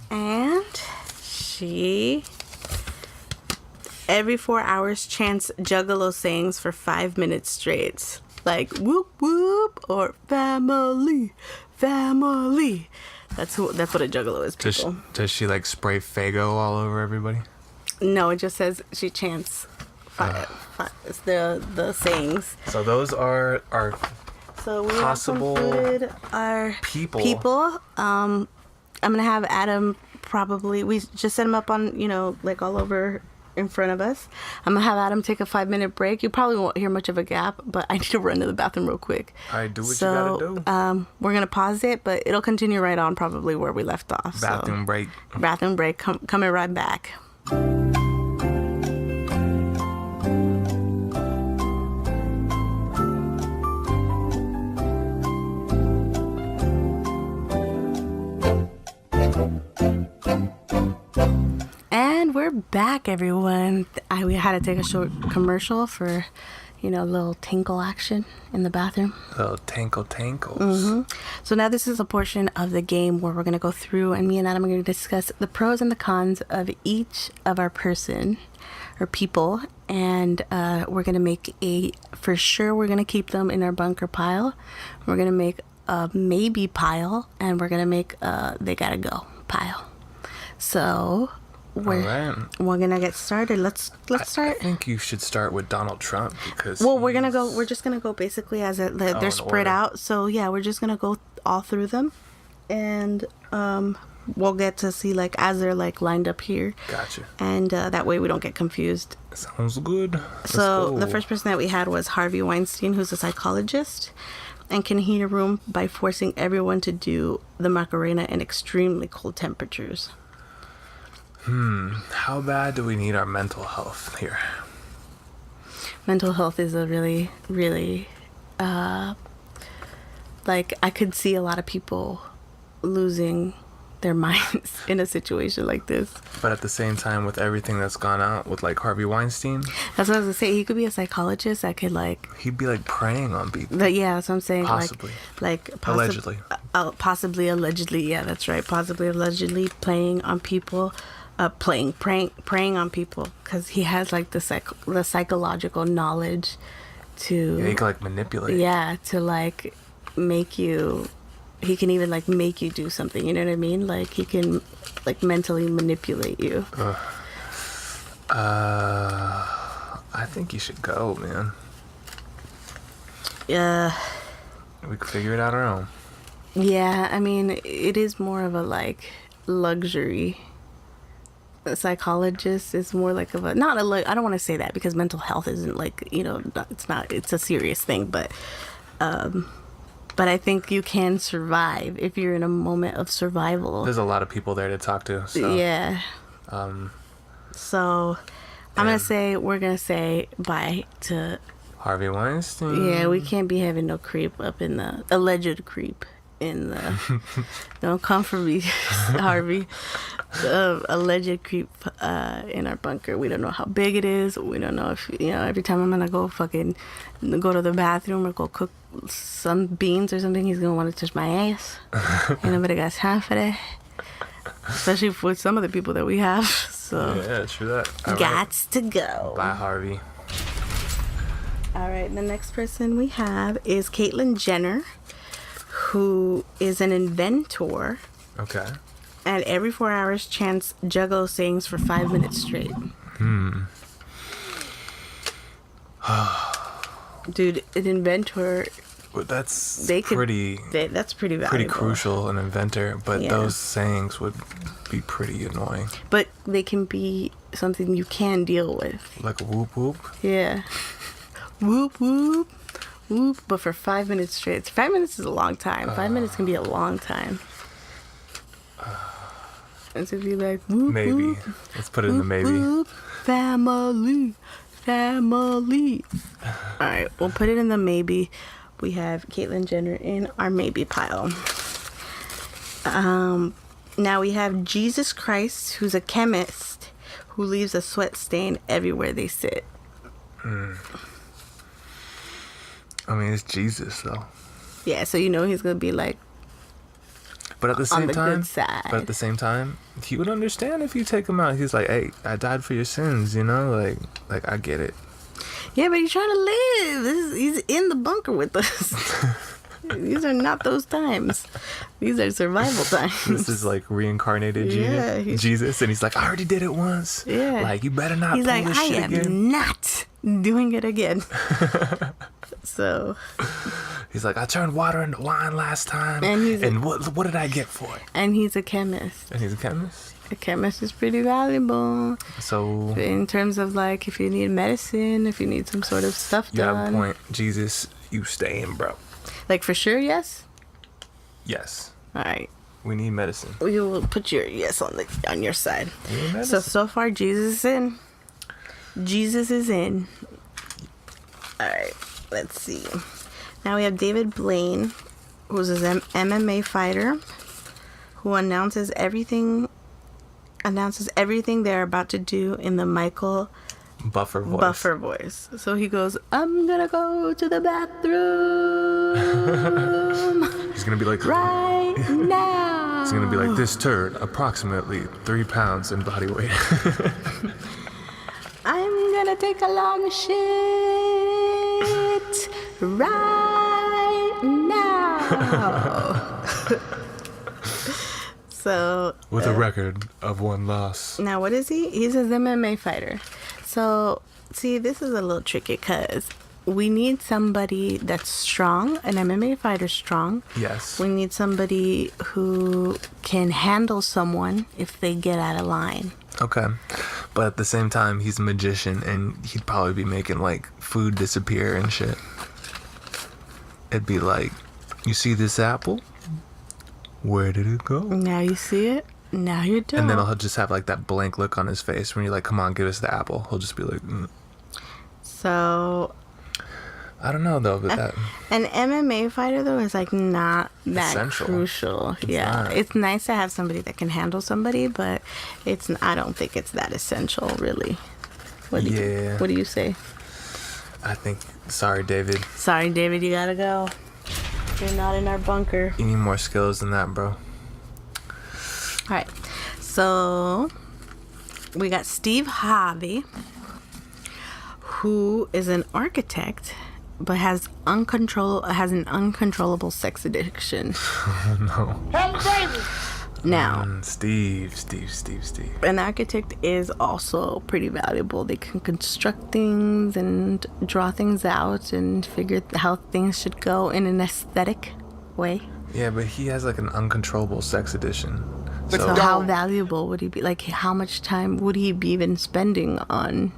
And she, every 4 hours, chants Juggalo sayings for 5 minutes straight. Like, whoop, whoop, or family, family. That's what a Juggalo is, people. Does she like spray Faygo all over everybody? No, it just says she chants it's the sayings. So those are our possible included our people. I'm gonna have Adam probably. We just set him up on like all over in front of us. I'm gonna have Adam take a 5-minute break. You probably won't hear much of a gap, but I need to run to the bathroom real quick. All right, do what you gotta do. We're gonna pause it, but it'll continue right on probably where we left off. Bathroom break. Bathroom break. Coming right back. And we're back, everyone. We had to take a short commercial for, a little tinkle action in the bathroom. Little tinkles. Mm-hmm. So now this is a portion of the game where we're going to go through, and me and Adam are going to discuss the pros and the cons of each of our person or people. And we're going to make for sure, we're going to keep them in our bunker pile. We're going to make a maybe pile, and we're going to make a they gotta go pile. So... We're gonna get started. Let's start. I think you should start with Donald Trump because we're just gonna go basically as they're spread out. So yeah, we're just gonna go all through them, and we'll get to see like as they're like lined up here. Gotcha. And that way we don't get confused. Sounds good. So the first person that we had was Harvey Weinstein, who's a psychologist and can heat a room by forcing everyone to do the Macarena in extremely cold temperatures. How bad do we need our mental health here? Mental health is a really, really, I could see a lot of people losing their minds in a situation like this. But at the same time, with everything that's gone out with like Harvey Weinstein, that's what I was gonna say. He could be a psychologist that could he'd be like preying on people. But yeah, that's what I'm saying. Possibly. Allegedly. Possibly, yeah, that's right. Possibly allegedly preying on people. Preying on people because he has like the psychological knowledge to he can manipulate. Yeah, to make you. He can even make you do something. You know what I mean? Like he can mentally manipulate you. I think you should go, man. We could figure it out our own. Yeah, I mean, it is more of a like luxury. A psychologist is more like of a not a I don't want to say that because mental health isn't like, you know, it's a serious thing, but I think you can survive if you're in a moment of survival. There's a lot of people there to talk to. So. Yeah. So we're gonna say bye to Harvey Weinstein. Yeah, we can't be having no creep up in the alleged creep in the. Don't come for me, Harvey. Alleged creep in our bunker. We don't know how big it is. We don't know if, you know, every time I'm gonna go to the bathroom or go cook some beans or something, he's gonna want to touch my ass. Ain't nobody got time for that. Especially with some of the people that we have. So yeah, true that. Gots to go. Bye, Harvey. All right, the next person we have is Caitlyn Jenner, who is an inventor. Okay. And every 4 hours chants Juggalo sayings for 5 minutes straight. Dude, an inventor. Well, that's that's pretty valuable. Pretty crucial, an inventor. But Yeah. those sayings would be pretty annoying. But they can be something you can deal with. Like whoop whoop. Yeah. Whoop whoop whoop. But for 5 minutes straight, 5 minutes is a long time. 5 minutes can be a long time. And so if you like whoop, Maybe. whoop, Let's put it in the maybe. whoop, family. All right, we'll put it in the maybe. We have Caitlyn Jenner in our maybe pile. Now we have Jesus Christ, who's a chemist who leaves a sweat stain everywhere they sit. I mean, it's Jesus though. Yeah, so you know he's gonna be like, But at the on same the time, good side. he would understand if you take him out. He's like, "Hey, I died for your sins," you know, like I get it. Yeah, but he's trying to live. He's in the bunker with us. These are not those times. These are survival times. This is like reincarnated Jesus, and he's like, "I already did it once. Yeah, like you better not." He's pull like, this "I shit am again. not doing it again." So he's like, "I turned water into wine last time, And and what did I get for it?" And he's a chemist. And he's a chemist. A chemist is pretty valuable. So In terms of like, if you need medicine, if you need some sort of stuff you have done. a point, Jesus. You staying, bro? Like for sure, yes. Yes, All right. we need medicine. We will put your yes on your side. We need medicine. So far, Jesus is in. Jesus is in. All right. Let's see. Now we have David Blaine, who's an MMA fighter, who announces everything they're about to do in the Michael Buffer voice. So he goes, "I'm gonna go to the bathroom He's gonna be like, right now." He's gonna be like, "This turd, approximately 3 pounds in body weight." I'm gonna take a long shit right now. So With a record of 1 loss. now what is he? He's an MMA fighter. So see, this is a little tricky because we need somebody that's strong, an MMA fighter strong. Yes. We need somebody who can handle someone if they get out of line. Okay. But at the same time, he's a magician, and he'd probably be making, like, food disappear and shit. It'd be like, "You see this apple? Where did it go?" Now you see it. Now you don't. And then he'll just have, like, that blank look on his face when you're like, "Come on, give us the apple." He'll just be like, So I don't know, though, but that... an MMA fighter though is like not that Essential. crucial. It's Yeah, not. it's nice to have somebody that can handle somebody, but I don't think it's that essential, really. What do you say? I think... Sorry, David. Sorry, David, you gotta go. You're not in our bunker. You need more skills than that, bro. All right, so we got Steve Harvey, who is an architect, but has an uncontrollable sex addiction. No. Hell crazy. Now, Steve. an architect is also pretty valuable. They can construct things and draw things out and figure how things should go in an aesthetic way. Yeah, but he has like an uncontrollable sex addiction. So how valuable would he be? Like, how much time would he be even spending on,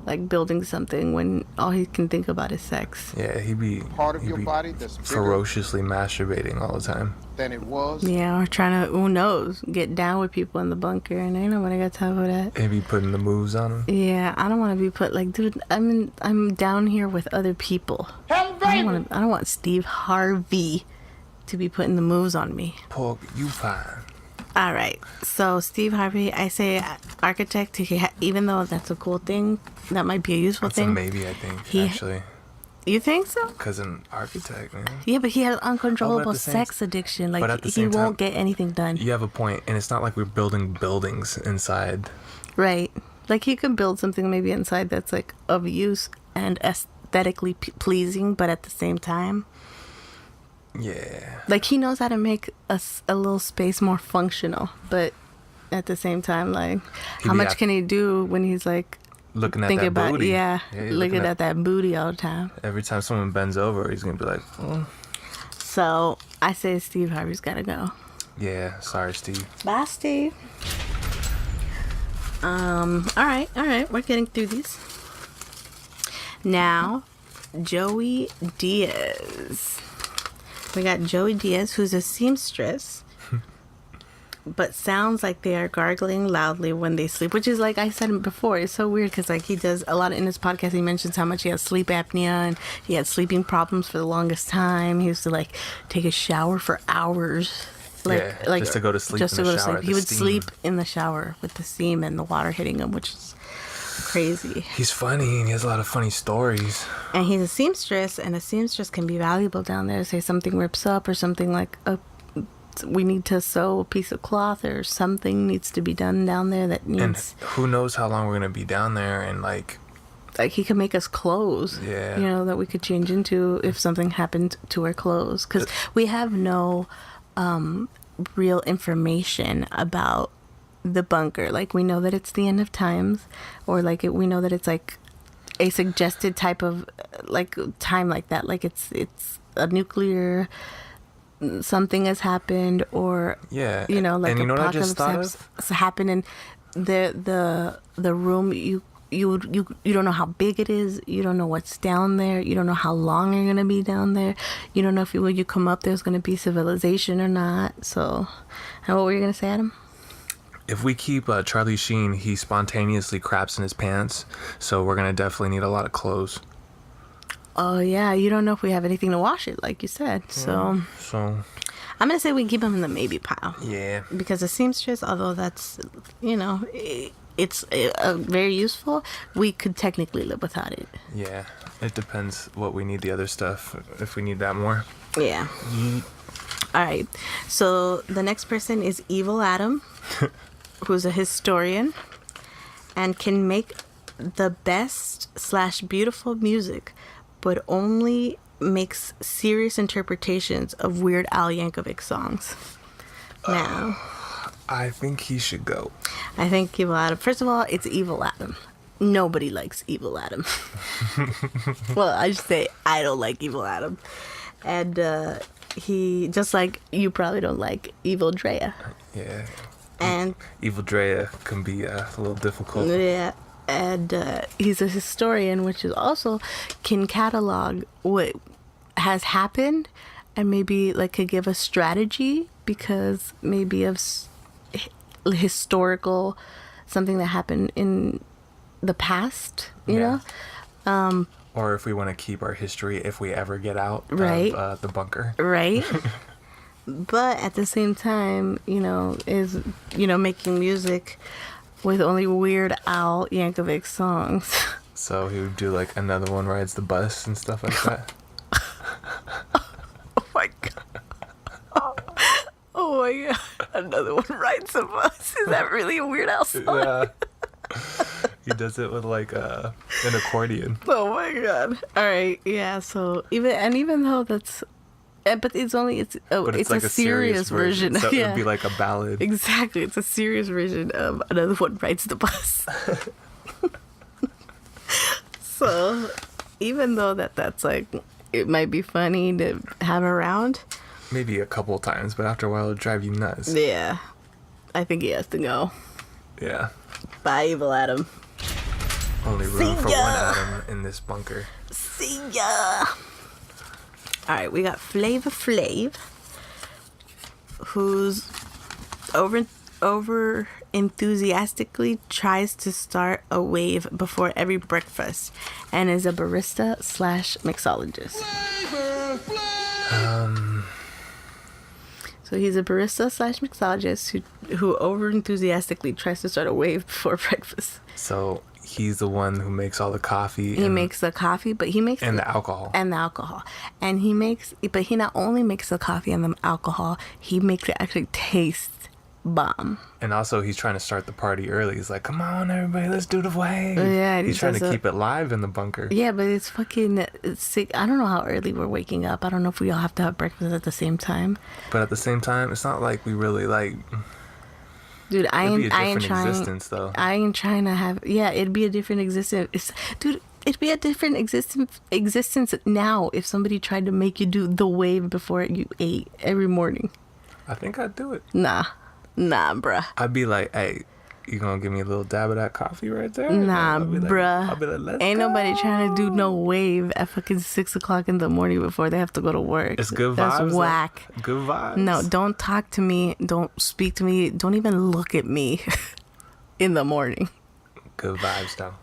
like, building something when all he can think about is sex? Yeah, he'd be Part of your body that's bigger ferociously masturbating all the time. than it was. Yeah, or trying to, who knows, get down with people in the bunker, and ain't nobody got time for that. He'd be putting the moves on him. Yeah, I don't want to be put like, dude. I'm down here with other people. I don't want Steve Harvey to be putting the moves on me. Pork, you fine. All right, so Steve Harvey, I say architect. Even though that's a cool thing, that might be a useful That's thing. a maybe, I think, actually. You think so? Because an architect, man. Yeah, but he has uncontrollable the same- sex addiction. but Like, at the he same time, won't get anything done. You have a point, and it's not like we're building buildings inside. Right. Like, he could build something maybe inside that's, like, of use and aesthetically pleasing, but at the same time, Yeah. like, he knows how to make a little space more functional, but at the same time, like, He'd how be much can he do when he's, like, Looking at thinking that about, booty. yeah, you're looking at that booty all the time. Every time someone bends over, he's going to be like, So, I say Steve Harvey's gotta go. yeah, sorry, Steve. Bye, Steve. All right, we're getting through these. Now, Joey Diaz. We got Joey Diaz, who's a seamstress, but sounds like they are gargling loudly when they sleep, which is, like I said before, it's so weird because, like, he does a lot in his podcast. He mentions how much he has sleep apnea and he had sleeping problems for the longest time. He used to, like, take a shower for hours. Like, just to go to sleep just in to the go to shower. sleep. He would sleep in the shower with the steam and the water hitting him, which is crazy. He's funny, and he has a lot of funny stories. And he's a seamstress, and a seamstress can be valuable down there. Say something rips up or something, like we need to sew a piece of cloth or something needs to be done down there that needs. And who knows how long we're going to be down there, and, like he can make us clothes, Yeah. you know, that we could change into if something happened to our clothes. Because we have no real information about the bunker. Like, we know that it's the end of times, or like we know that it's like a suggested type of like time like that. Like it's a nuclear something has happened, or Yeah. you know, like And you know what I just apocalypse thought has happened, and the room you don't know how big it is. You don't know what's down there. You don't know how long you're gonna be down there. You don't know if when you come up there's gonna be civilization or not. So, and what were you gonna say, Adam? if we keep Charlie Sheen, he spontaneously craps in his pants, so we're gonna definitely need a lot of clothes. Oh yeah, you don't know if we have anything to wash it, like you said. So So I'm gonna say we keep him in the maybe pile. yeah, Because the seamstress, although that's, you know, it's very useful, we could technically live without it. yeah. It depends what we need the other stuff. If we need that more. Yeah. All right. So the next person is Evil Adam, who's a historian and can make the best / beautiful music, but only makes serious interpretations of Weird Al Yankovic songs. Now, I think he should go. I think Evil Adam, first of all, it's Evil Adam. Nobody likes Evil Adam. Well, I just say I don't like Evil Adam. And he, just like you probably don't like Evil Drea. Yeah. And Evil Drea can be a little difficult. yeah, and he's a historian, which is also can catalog what has happened and maybe like could give a strategy because maybe of historical something that happened in the past, you Yeah. know? Or if we want to keep our history, if we ever get out Right. of the bunker. Right? But at the same time, you know, is, you know, making music with only Weird Al Yankovic songs. So he would do like Another One Rides the Bus and stuff like that. Oh my god. Oh my god. Another one rides a bus. Is that really a Weird Al song? Yeah. He does it with like an accordion. Oh my god. All right. Yeah. So even though that's But it's like a serious version. So Yeah. it would be like a ballad. Exactly. It's a serious version of Another One Rides the Bus. So, even though that's like, it might be funny to have around. Maybe a couple times, but after a while it'll drive you nuts. Yeah. I think he has to go. Yeah. Bye, Evil Adam. Only room See for ya. one Adam in this bunker. See ya. All right, we got Flavor Flav, who's over enthusiastically tries to start a wave before every breakfast, and is a barista / mixologist. So he's a barista / mixologist who over enthusiastically tries to start a wave before breakfast. So he's the one who makes all the coffee. He makes the coffee, but he makes and the alcohol. And he not only makes the coffee and the alcohol, he makes it actually taste bomb. And also he's trying to start the party early. He's like, come on everybody, let's do the wave. Yeah, he's trying to keep it live in the bunker. Yeah, but it's sick. I don't know how early we're waking up. I don't know if we all have to have breakfast at the same time. But at the same time, it's not like we really like. Dude, I ain't trying. Existence, though. I ain't trying to have. Yeah, it'd be a different existence. Dude, it'd be a different existence now if somebody tried to make you do the wave before you ate every morning. I think I'd do it. Nah, bruh. I'd be like, hey, you gonna give me a little dab of that coffee right there? Nah, I'll be like, bruh. let's Ain't go. nobody trying to do no wave at fucking 6 o'clock in the morning before they have to go to work. It's good vibes. That's whack. Though. Good vibes. No, don't talk to me. Don't speak to me. Don't even look at me in the morning. Good vibes, though.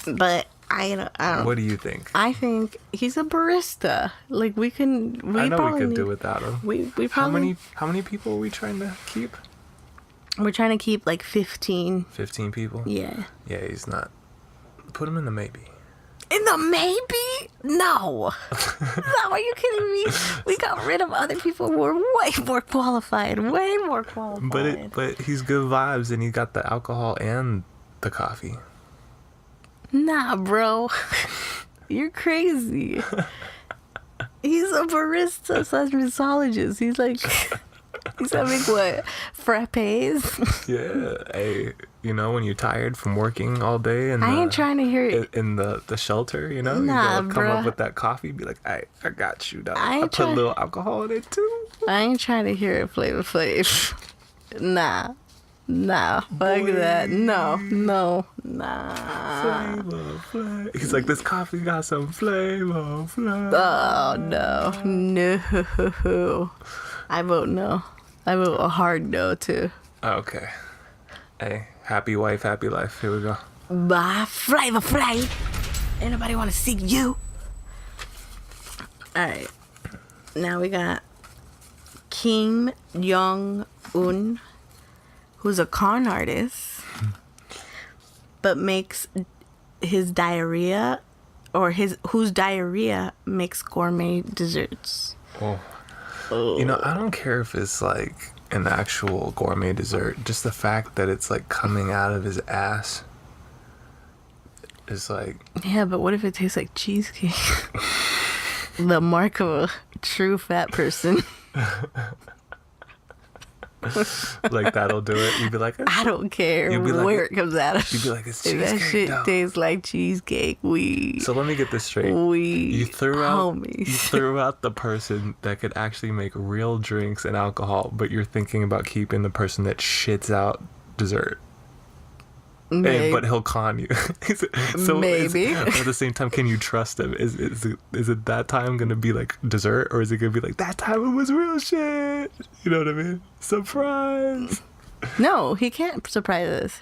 But I don't. What do you think? I think he's a barista. Like we I know we could do without him. We probably. How many people are we trying to keep? We're trying to keep like 15. 15 people? Yeah. Yeah, he's not. Put him in the maybe. In the maybe? No. No, are you kidding me? We got rid of other people who were way more qualified. Way more qualified. But he's good vibes and he got the alcohol and the coffee. Nah, bro. You're crazy. He's a barista / mixologist. He's like, he's having what? Frappes? Yeah. Hey, you know, when you're tired from working all day and I ain't trying to hear it. in the shelter, you know? Nah, you gotta come up bruh. with that coffee, be like, hey, I got you, dog. I I ain't put a try- little alcohol in it too. I ain't trying to hear it, Flavor Flav. Nah. Fuck that. No. Nah. Flavor. He's like, this coffee got some flavor. Oh, no. I vote no. I vote a hard no, too. Okay. Hey, happy wife, happy life. Here we go. Bye, Flavor Flav. Ain't nobody want to see you. All right. Now we got Kim Jong-un, who's a con artist, but makes his diarrhea, whose diarrhea makes gourmet desserts. Oh. You know, I don't care if it's like an actual gourmet dessert. Just the fact that it's like coming out of his ass is like... Yeah, but what if it tastes like cheesecake? The mark of a true fat person. like that'll do it. You'd be like, I don't care You'd be like- where it comes out of. you'd be like, it's If that cheesecake shit dough. tastes like cheesecake, So let me get this straight. You threw homies. out the person that could actually make real drinks and alcohol, but you're thinking about keeping the person that shits out dessert. Hey, but he'll con you. Maybe. But at the same time, can you trust him? Is it that time gonna be like dessert, or is it gonna be like that time it was real shit? You know what I mean? Surprise. No, he can't surprise us.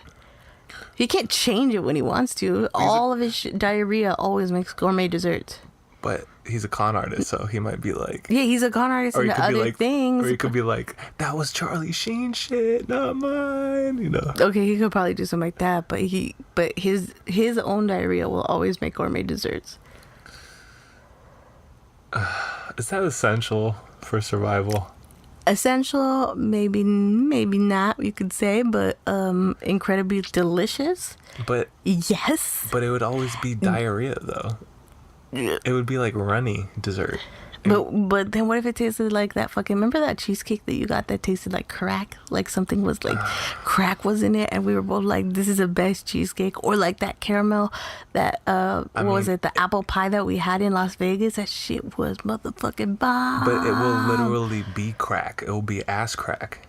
He can't change it when he wants to. All of his diarrhea always makes gourmet desserts. But he's a con artist, so he might be like... Yeah, he's a con artist Or and he the could be other like, things. or he could be like, that was Charlie Sheen shit, not mine. You know. Okay, he could probably do something like that, but his own diarrhea will always make gourmet desserts. Is that essential for survival? Essential, maybe not, you could say, but incredibly delicious. But Yes. it would always be diarrhea though. It would be like runny dessert. But then what if it tasted like that fucking, remember that cheesecake that you got that tasted like crack? Like something was like crack was in it, and we were both like, this is the best cheesecake. Or like that caramel, that was it, the apple pie that we had in Las Vegas? That shit was motherfucking bomb. But it will literally be crack. It will be ass crack.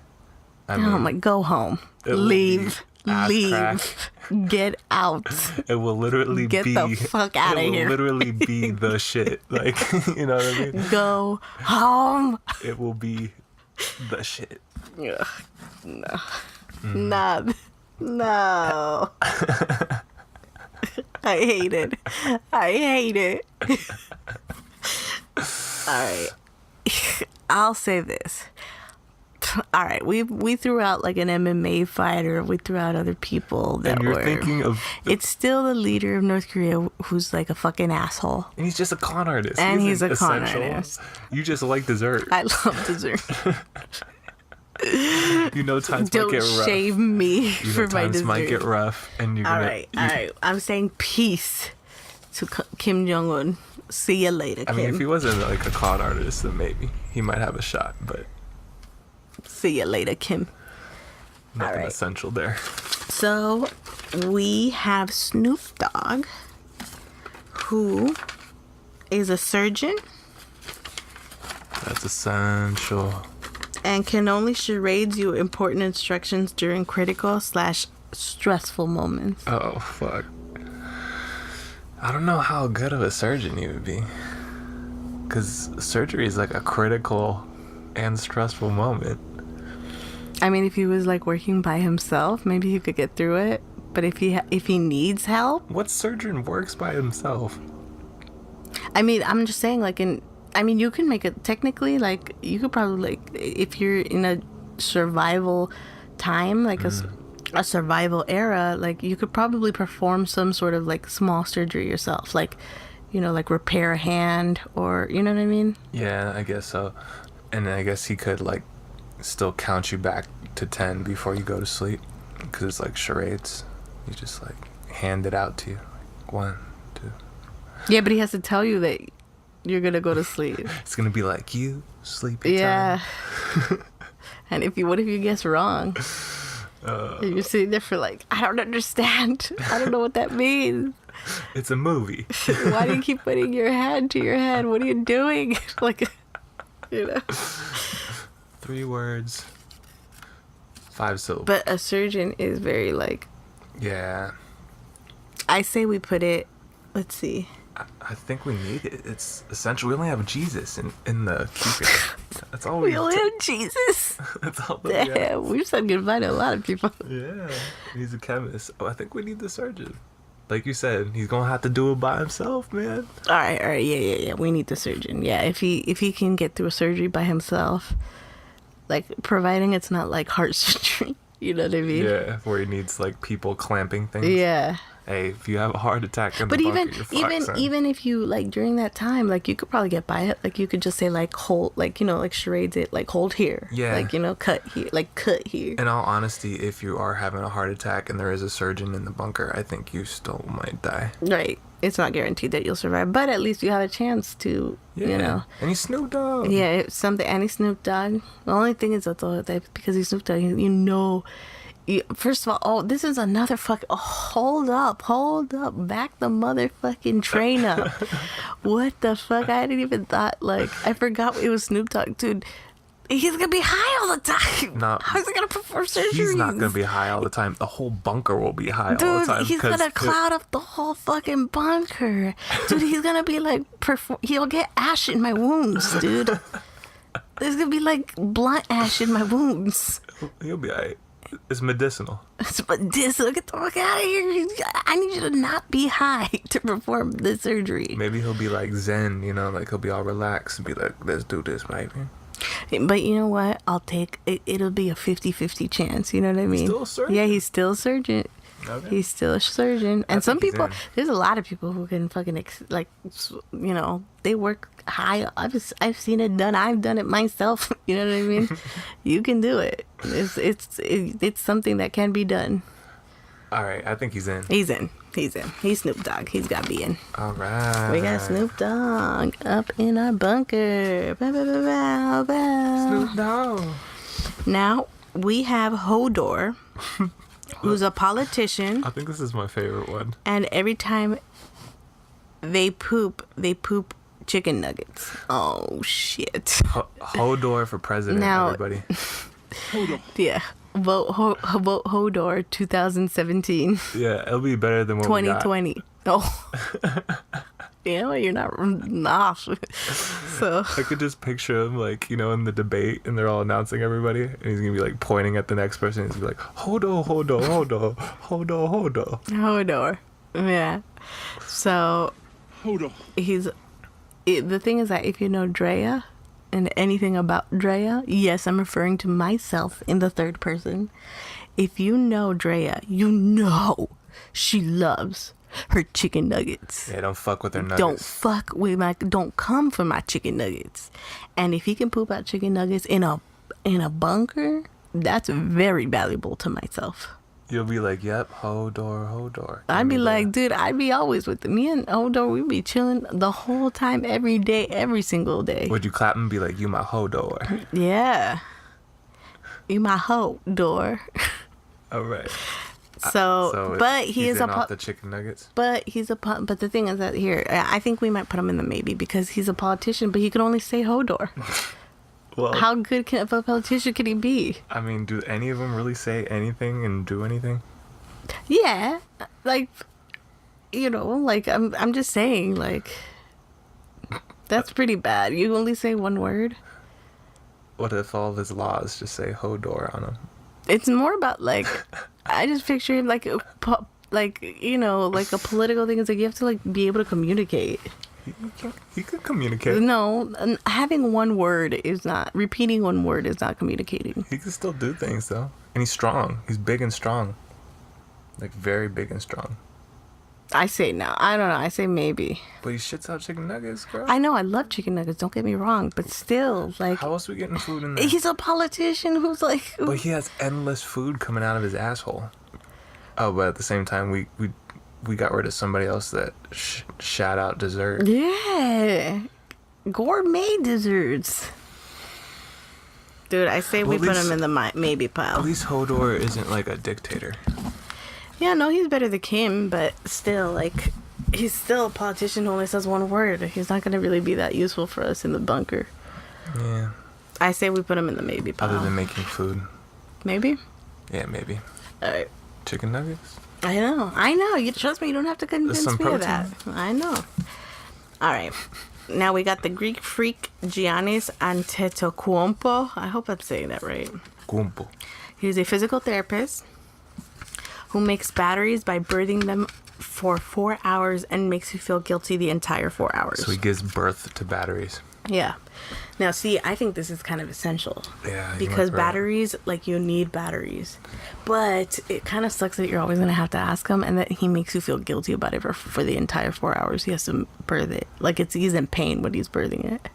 I mean, Oh my, go home. it will Leave. be ass Leave. Get out. It will literally Get be. the fuck outta It here. will literally be the shit. Like, you know what I mean? Go home. It will be the shit. Ugh, no. No. No. I hate it. I hate it. All right. I'll say this. All right, we threw out like an MMA fighter. We threw out other people that And you're were. thinking of. It's still the leader of North Korea who's like a fucking asshole. And he's just a con artist. And He he's isn't a con essential. artist. You just like dessert. I love dessert. You know times might Don't get rough. shave me You know for my times dessert. might get rough, and you're All gonna. right, all right. I'm saying peace to Kim Jong Un. See you later, I Kim. mean, if he wasn't like a con artist, then maybe he might have a shot, but See you later, Kim. nothing right. essential there. So we have Snoop Dogg, who is a surgeon That's essential. and can only charades you important instructions during critical/stressful moments. Oh fuck. I don't know how good of a surgeon he would be, because surgery is like a critical and stressful moment. I mean, if he was like working by himself, maybe he could get through it. But if he needs help, What surgeon works by himself? I mean, I'm just saying, like, you can make it technically, like, you could probably, like, if you're in a survival time, like a survival era, like, you could probably perform some sort of, like, small surgery yourself, like, you know, like repair a hand, or, you know what I mean? Yeah, I guess so. And I guess he could like still count you back to 10 before you go to sleep, because it's like charades. You just like hand it out to you, like 1, 2. Yeah, but he has to tell you that you're gonna go to sleep. It's gonna be like you sleepy Yeah. time. And what if you guess wrong? And you're sitting there for like, I don't understand. I don't know what that means. It's a movie. Why do you keep putting your hand to your head? What are you doing? Like, you know. 3 words, 5 syllables. But a surgeon is very like, Yeah, I say we put it, let's see. I think we need it. It's essential. We only have Jesus in the keeping. That's all We only have Jesus. That's all that we have. Damn, we've said goodbye to a lot of people. Yeah, he's a chemist. Oh, I think we need the surgeon. Like you said, he's gonna have to do it by himself, man. All right, yeah. We need the surgeon. Yeah, if he can get through a surgery by himself, like providing it's not like heart surgery. You know what I mean? Yeah, where he needs like people clamping things. Yeah. Hey, if you have a heart attack in But the even bunker, you're fucked, son. even if you like during that time, like you could probably get by it. Like you could just say like hold, like, you know, like charades it, like hold here. Yeah. Like, you know, cut here, like cut here. In all honesty, if you are having a heart attack and there is a surgeon in the bunker, I think you still might die. Right. It's not guaranteed that you'll survive, but at least you have a chance to, Yeah. you know. And he's Snoop Dogg. Yeah, it's something. And he's Snoop Dogg. The only thing is that though, that because he's Snoop Dogg, you know. First of all, this is another fucking. Oh, hold up, back the motherfucking train up. What the fuck? I didn't even thought. Like, I forgot it was Snoop Dogg, dude. He's gonna be high all the time. No, How's he gonna perform surgery? He's not gonna be high all the time. The whole bunker will be high all the Dude, time. he's gonna cloud up the whole fucking bunker. Dude, he's gonna be like, he'll get ash in my wounds, dude. There's gonna be like blunt ash in my wounds. He'll be alright. It's medicinal. But get the fuck out of here. I need you to not be high to perform the surgery. Maybe he'll be like Zen, you know, like he'll be all relaxed and be like, let's do this, baby. But you know what? I'll take it. It'll be a 50-50 chance. You know what I mean? still a surgeon? Yeah, he's still a surgeon. Okay. He's still a surgeon. And some think he's people, in. there's a lot of people who can fucking, like, you know, they work high. I've seen it done. I've done it myself. You know what I mean? You can do it. It's something that can be done. All right, I think he's in. He's in. He's in. He's Snoop Dogg. He's got to be in. All right. We got Snoop Dogg up in our bunker. Bow, bow, bow, bow, bow. Snoop Dogg. Now, we have Hodor, who's a politician. I think this is my favorite one. And every time they poop chicken nuggets. Oh, shit. Hodor for president, Now- everybody. Yeah. Vote Hodor 2017. Yeah, it'll be better than what we got. 2020. Oh. Yeah, you're not off. So I could just picture him, like, you know, in the debate, and they're all announcing everybody, and he's gonna be like pointing at the next person. He's gonna be like, Hodor, Hodor, Hodor, Hodor, Hodor. Hodor. Yeah. So Hold on. the thing is that if you know Drea and anything about Drea, yes, I'm referring to myself in the third person. If you know Drea, you know she loves her chicken nuggets. Yeah, don't fuck with their nuggets. Don't come for my chicken nuggets. And if he can poop out chicken nuggets in a bunker, that's very valuable to myself. You'll be like, yep, Hodor, Hodor. I'd be like, dude, I'd be always with me and Hodor. We'd be chilling the whole time, every day, every single day. Would you clap and be like, you my Hodor? Yeah. You my Hodor. All right. So but he he's is in a off the chicken nuggets. but the thing is that here, I think we might put him in the maybe because he's a politician, but he can only say Hodor. Well, How good of a politician can he be? I mean, do any of them really say anything and do anything? Yeah, like, you know, like I'm just saying, like, that's pretty bad. You only say one word. What if all of his laws just say Hodor on them? It's more about like, I just picture him like you know, like a political thing. It's like you have to like be able to communicate. He could communicate. No, having one word is not, repeating one word is not communicating. He can still do things though, and he's strong. He's big and strong, like very big and strong. I say no. I don't know. I say maybe. But he shits out chicken nuggets, girl. I know. I love chicken nuggets. Don't get me wrong. But still, like, How else we getting food in there? he's a politician who's like. But he has endless food coming out of his asshole. Oh, but at the same time, we got rid of somebody else that shout out dessert. Yeah. Gourmet desserts. Dude, I say we Well, at put least- him in the maybe At pile. least Hodor isn't like a dictator. Yeah, no, he's better than Kim, but still, like, he's still a politician who only says one word. He's not going to really be that useful for us in the bunker. Yeah. I say we put him in the maybe pile. Other than making food. Maybe? Yeah, maybe. All right. Chicken nuggets? I know. You trust me. You don't have to convince some me of that. protein. I know. All right. Now we got the Greek freak Giannis Antetokounmpo. I hope I'm saying that right. Gumpo. He's a physical therapist who makes batteries by birthing them for 4 hours and makes you feel guilty the entire 4 hours. So he gives birth to batteries. Yeah. Now, see, I think this is kind of essential. Yeah. Because batteries, like, you need batteries. But it kind of sucks that you're always going to have to ask him and that he makes you feel guilty about it for the entire 4 hours. He has to birth it. Like, he's in pain when he's birthing it.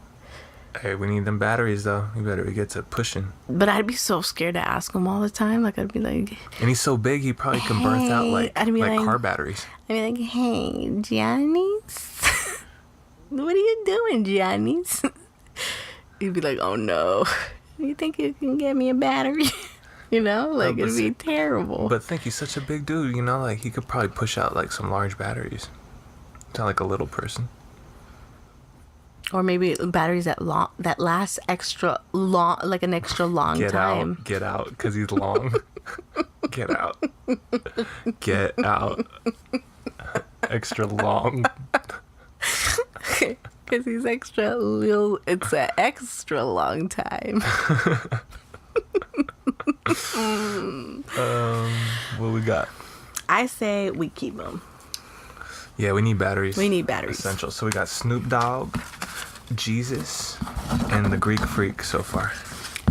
Hey, we need them batteries though. You better get to pushing. But I'd be so scared to ask him all the time. Like, I'd be like... And he's so big, he probably can birth out like I'd be like- car batteries. I'd be like, hey, Giannis? What are you doing, Giannis? He'd be like, oh, no. You think you can get me a battery? You know? Like, but it'd be see- terrible. But think he's such a big dude, you know, like he could probably push out like some large batteries. Not like a little person. Or maybe batteries that last extra long, like an extra long time. Get out, because he's long. Get out. Get out. Extra long. Because he's extra little. It's an extra long time. What we got? I say we keep them. Yeah, we need batteries. We need batteries. Essential. So we got Snoop Dogg, Jesus, and the Greek Freak so far.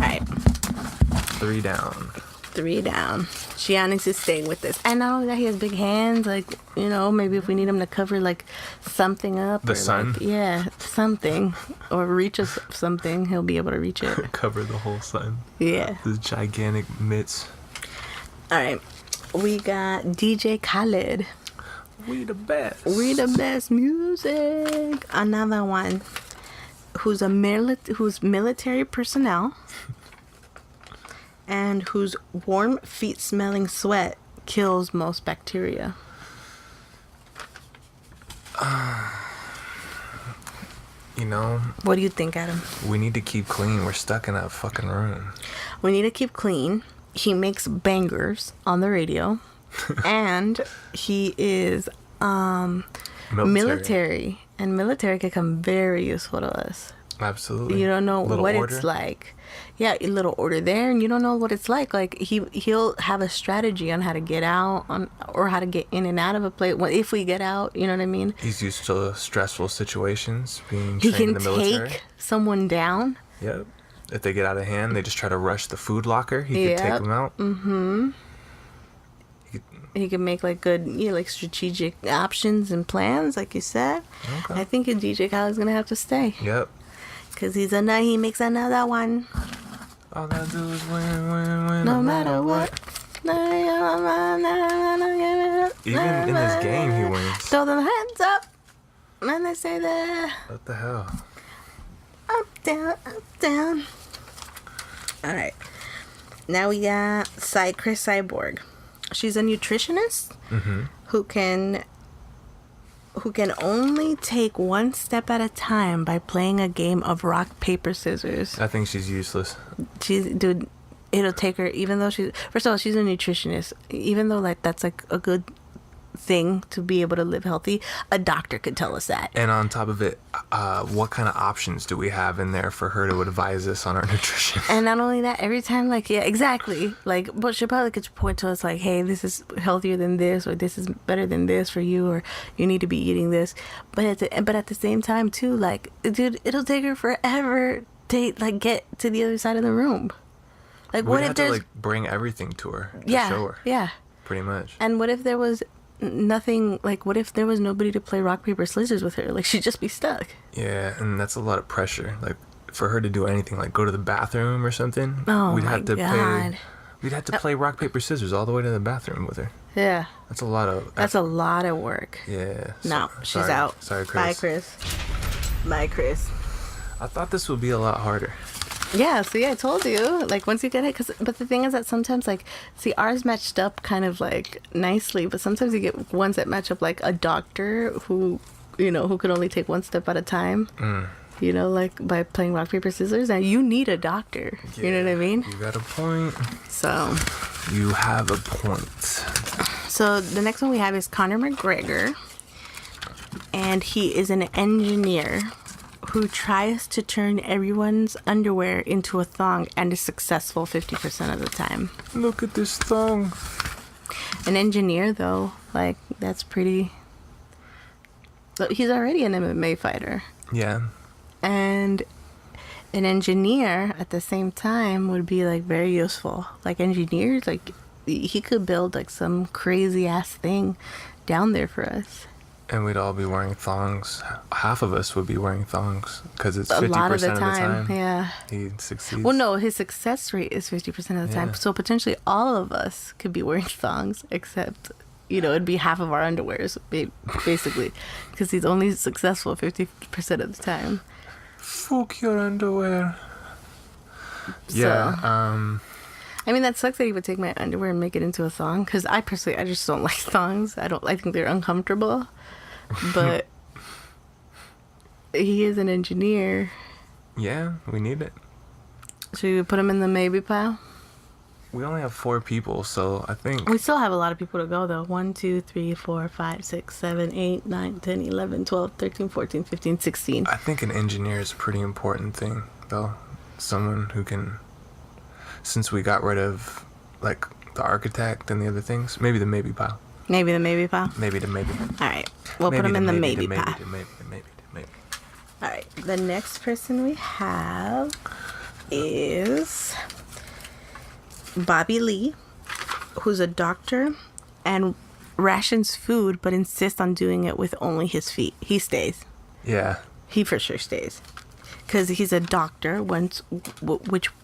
All right. 3 down. 3 down. Giannis is staying with us. And not only that, he has big hands. Like, you know, maybe if we need him to cover, like, something up. The or sun? Like, yeah, something. Or reach us something. He'll be able to reach it. Cover the whole sun. Yeah. These gigantic mitts. All right. We got DJ Khaled. We the best. We the best music. Another one who's who's military personnel and whose warm feet smelling sweat kills most bacteria. You know, What do you think, Adam? we need to keep clean. We're stuck in that fucking room. We need to keep clean. He makes bangers on the radio. And he is military. And military can come very useful to us. Absolutely. You don't know Little what order. it's like. Yeah, a little order there, and you don't know what it's like. Like he'll have a strategy on how to get out or how to get in and out of a place. Well, if we get out, you know what I mean. He's used to stressful situations, being He trained can in the military. take someone down. Yep. If they get out of hand, they just try to rush the food locker. He could take Yep. them out. Mm-hmm. He can make like good, like strategic options and plans, like you said. Okay. I think DJ Khaled's gonna have to stay Yep. because he makes another one. All I do is win, No matter what. Even in his game, he wins. Throw them hands up. And they say that. What the hell? Up, down, up, down. Alright. Now we got Chris Cyborg. She's a nutritionist who can only take one step at a time by playing a game of rock, paper, scissors. I think she's useless. Dude, it'll take her, even though first of all, she's a nutritionist. Even though like that's like a good thing to be able to live healthy, a doctor could tell us that. And on top of it, what kind of options do we have in there for her to advise us on our nutrition? And not only that, every time, like, yeah, exactly. Like, but she probably could point to us, like, hey, this is healthier than this, or this is better than this for you, or you need to be eating this. But at the same time, too, like, dude, it'll take her forever to, like, get to the other side of the room. Like, We'd what have if to, there's... like, bring everything to her to yeah, show her. yeah. Pretty much. And what if there was nothing, like, what if there was nobody to play rock, paper, scissors with her? Like, she'd just be stuck. Yeah, and that's a lot of pressure. Like, for her to do anything, like go to the bathroom or something, Oh, we'd my have to God. we'd have to play rock, paper, scissors all the way to the bathroom with her. Yeah. That's a lot of... That's a lot of work. Yeah. No, she's sorry. out. Sorry, Chris. Bye, Chris. Bye, Chris. I thought this would be a lot harder. Yeah, see, I told you. Like, once you get it, but the thing is that sometimes, like, see, ours matched up kind of, like, nicely, but sometimes you get ones that match up, like, a doctor who, who could only take one step at a time, like, by playing rock, paper, scissors, and you need a doctor, you know what I mean? You got a point. So... You have a point. So, the next one we have is Conor McGregor, and he is an engineer who tries to turn everyone's underwear into a thong and is successful 50% of the time. Look at this thong. An engineer, though, like, that's pretty... But he's already an MMA fighter. Yeah. And an engineer, at the same time, would be, like, very useful. Like, engineers, like, he could build, like, some crazy-ass thing down there for us. And we'd all be wearing thongs. Half of us would be wearing thongs because it's 50% A lot of the of the time, time. yeah. He succeeds. Well, no, his success rate is 50% of the time. Yeah. So potentially all of us could be wearing thongs, except, it'd be half of our underwears, basically. Because he's only successful 50% of the time. Fuck your underwear. So, Yeah. I mean, that sucks that he would take my underwear and make it into a thong. Because I just don't like thongs. I think they're uncomfortable. But he is an engineer. Yeah, we need it. Should we put him in the maybe pile? We only have 4 people, so I think... We still have a lot of people to go, though. 1, 2, 3, 4, 5, 6, 7, 8, 9, 10, 11, 12, 13, 14, 15, 16. I think an engineer is a pretty important thing, though. Someone who can... Since we got rid of, like, the architect and the other things, maybe the maybe pile. Maybe the maybe pile? Maybe the maybe. All right. We'll put him in the maybe pile. Maybe. All right. The next person we have is Bobby Lee, who's a doctor and rations food, but insists on doing it with only his feet. He stays. Yeah. He for sure stays. Because he's a doctor, which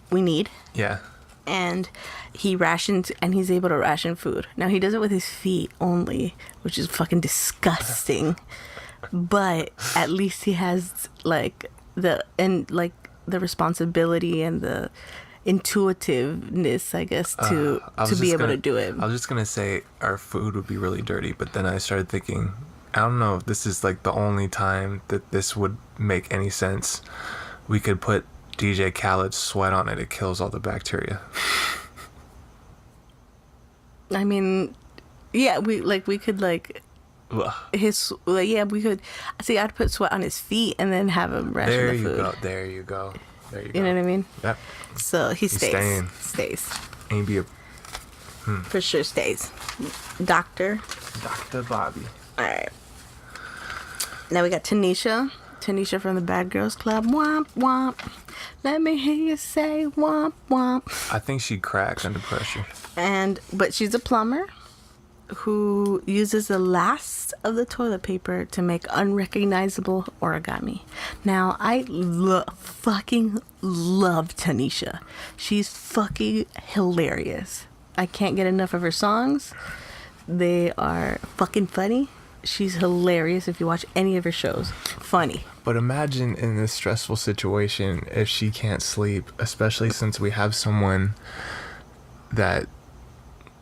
we need. Yeah. and he rations, and he's able to ration food. Now he does it with his feet only, which is fucking disgusting. But at least he has the responsibility and the intuitiveness, I guess, to be able to do it. I was just gonna say our food would be really dirty, but then I started thinking, I don't know if this is like the only time that this would make any sense. We could put DJ Khaled's sweat on it. It kills all the bacteria. I mean, yeah, we could Ugh. we could see. I'd put sweat on his feet and then have him ration the food. There you go. You know what I mean? Yep. So he He's staying. Stays. Ain't be a For sure stays. Dr. Bobby. All right. Now we got Tanisha. Tanisha from the Bad Girls Club. Womp womp. Let me hear you say womp womp. I think she cracked under pressure. But she's a plumber who uses the last of the toilet paper to make unrecognizable origami. Now, I fucking love Tanisha. She's fucking hilarious. I can't get enough of her songs. They are fucking funny. She's hilarious if you watch any of her shows. Funny. But imagine in this stressful situation if she can't sleep, especially since we have someone that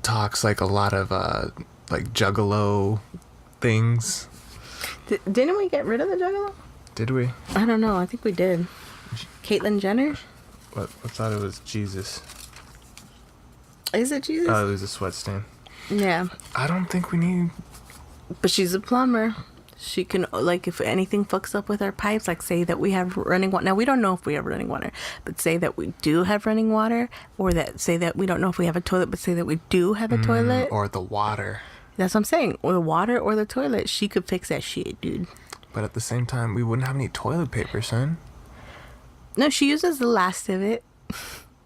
talks like a lot of like juggalo things. Didn't we get rid of the juggalo? Did we? I don't know. I think we did. Caitlyn Jenner? What? I thought it was Jesus. Is it Jesus? Oh, it was a sweat stain. Yeah. I don't think we need. But she's a plumber. She can, if anything fucks up with our pipes, say that we have running water. Now, we don't know if we have running water, but say that we do have running water, or say that we don't know if we have a toilet, but say that we do have a toilet. Or the water. That's what I'm saying. Or the water or the toilet. She could fix that shit, dude. But at the same time, we wouldn't have any toilet paper, son. No, she uses the last of it.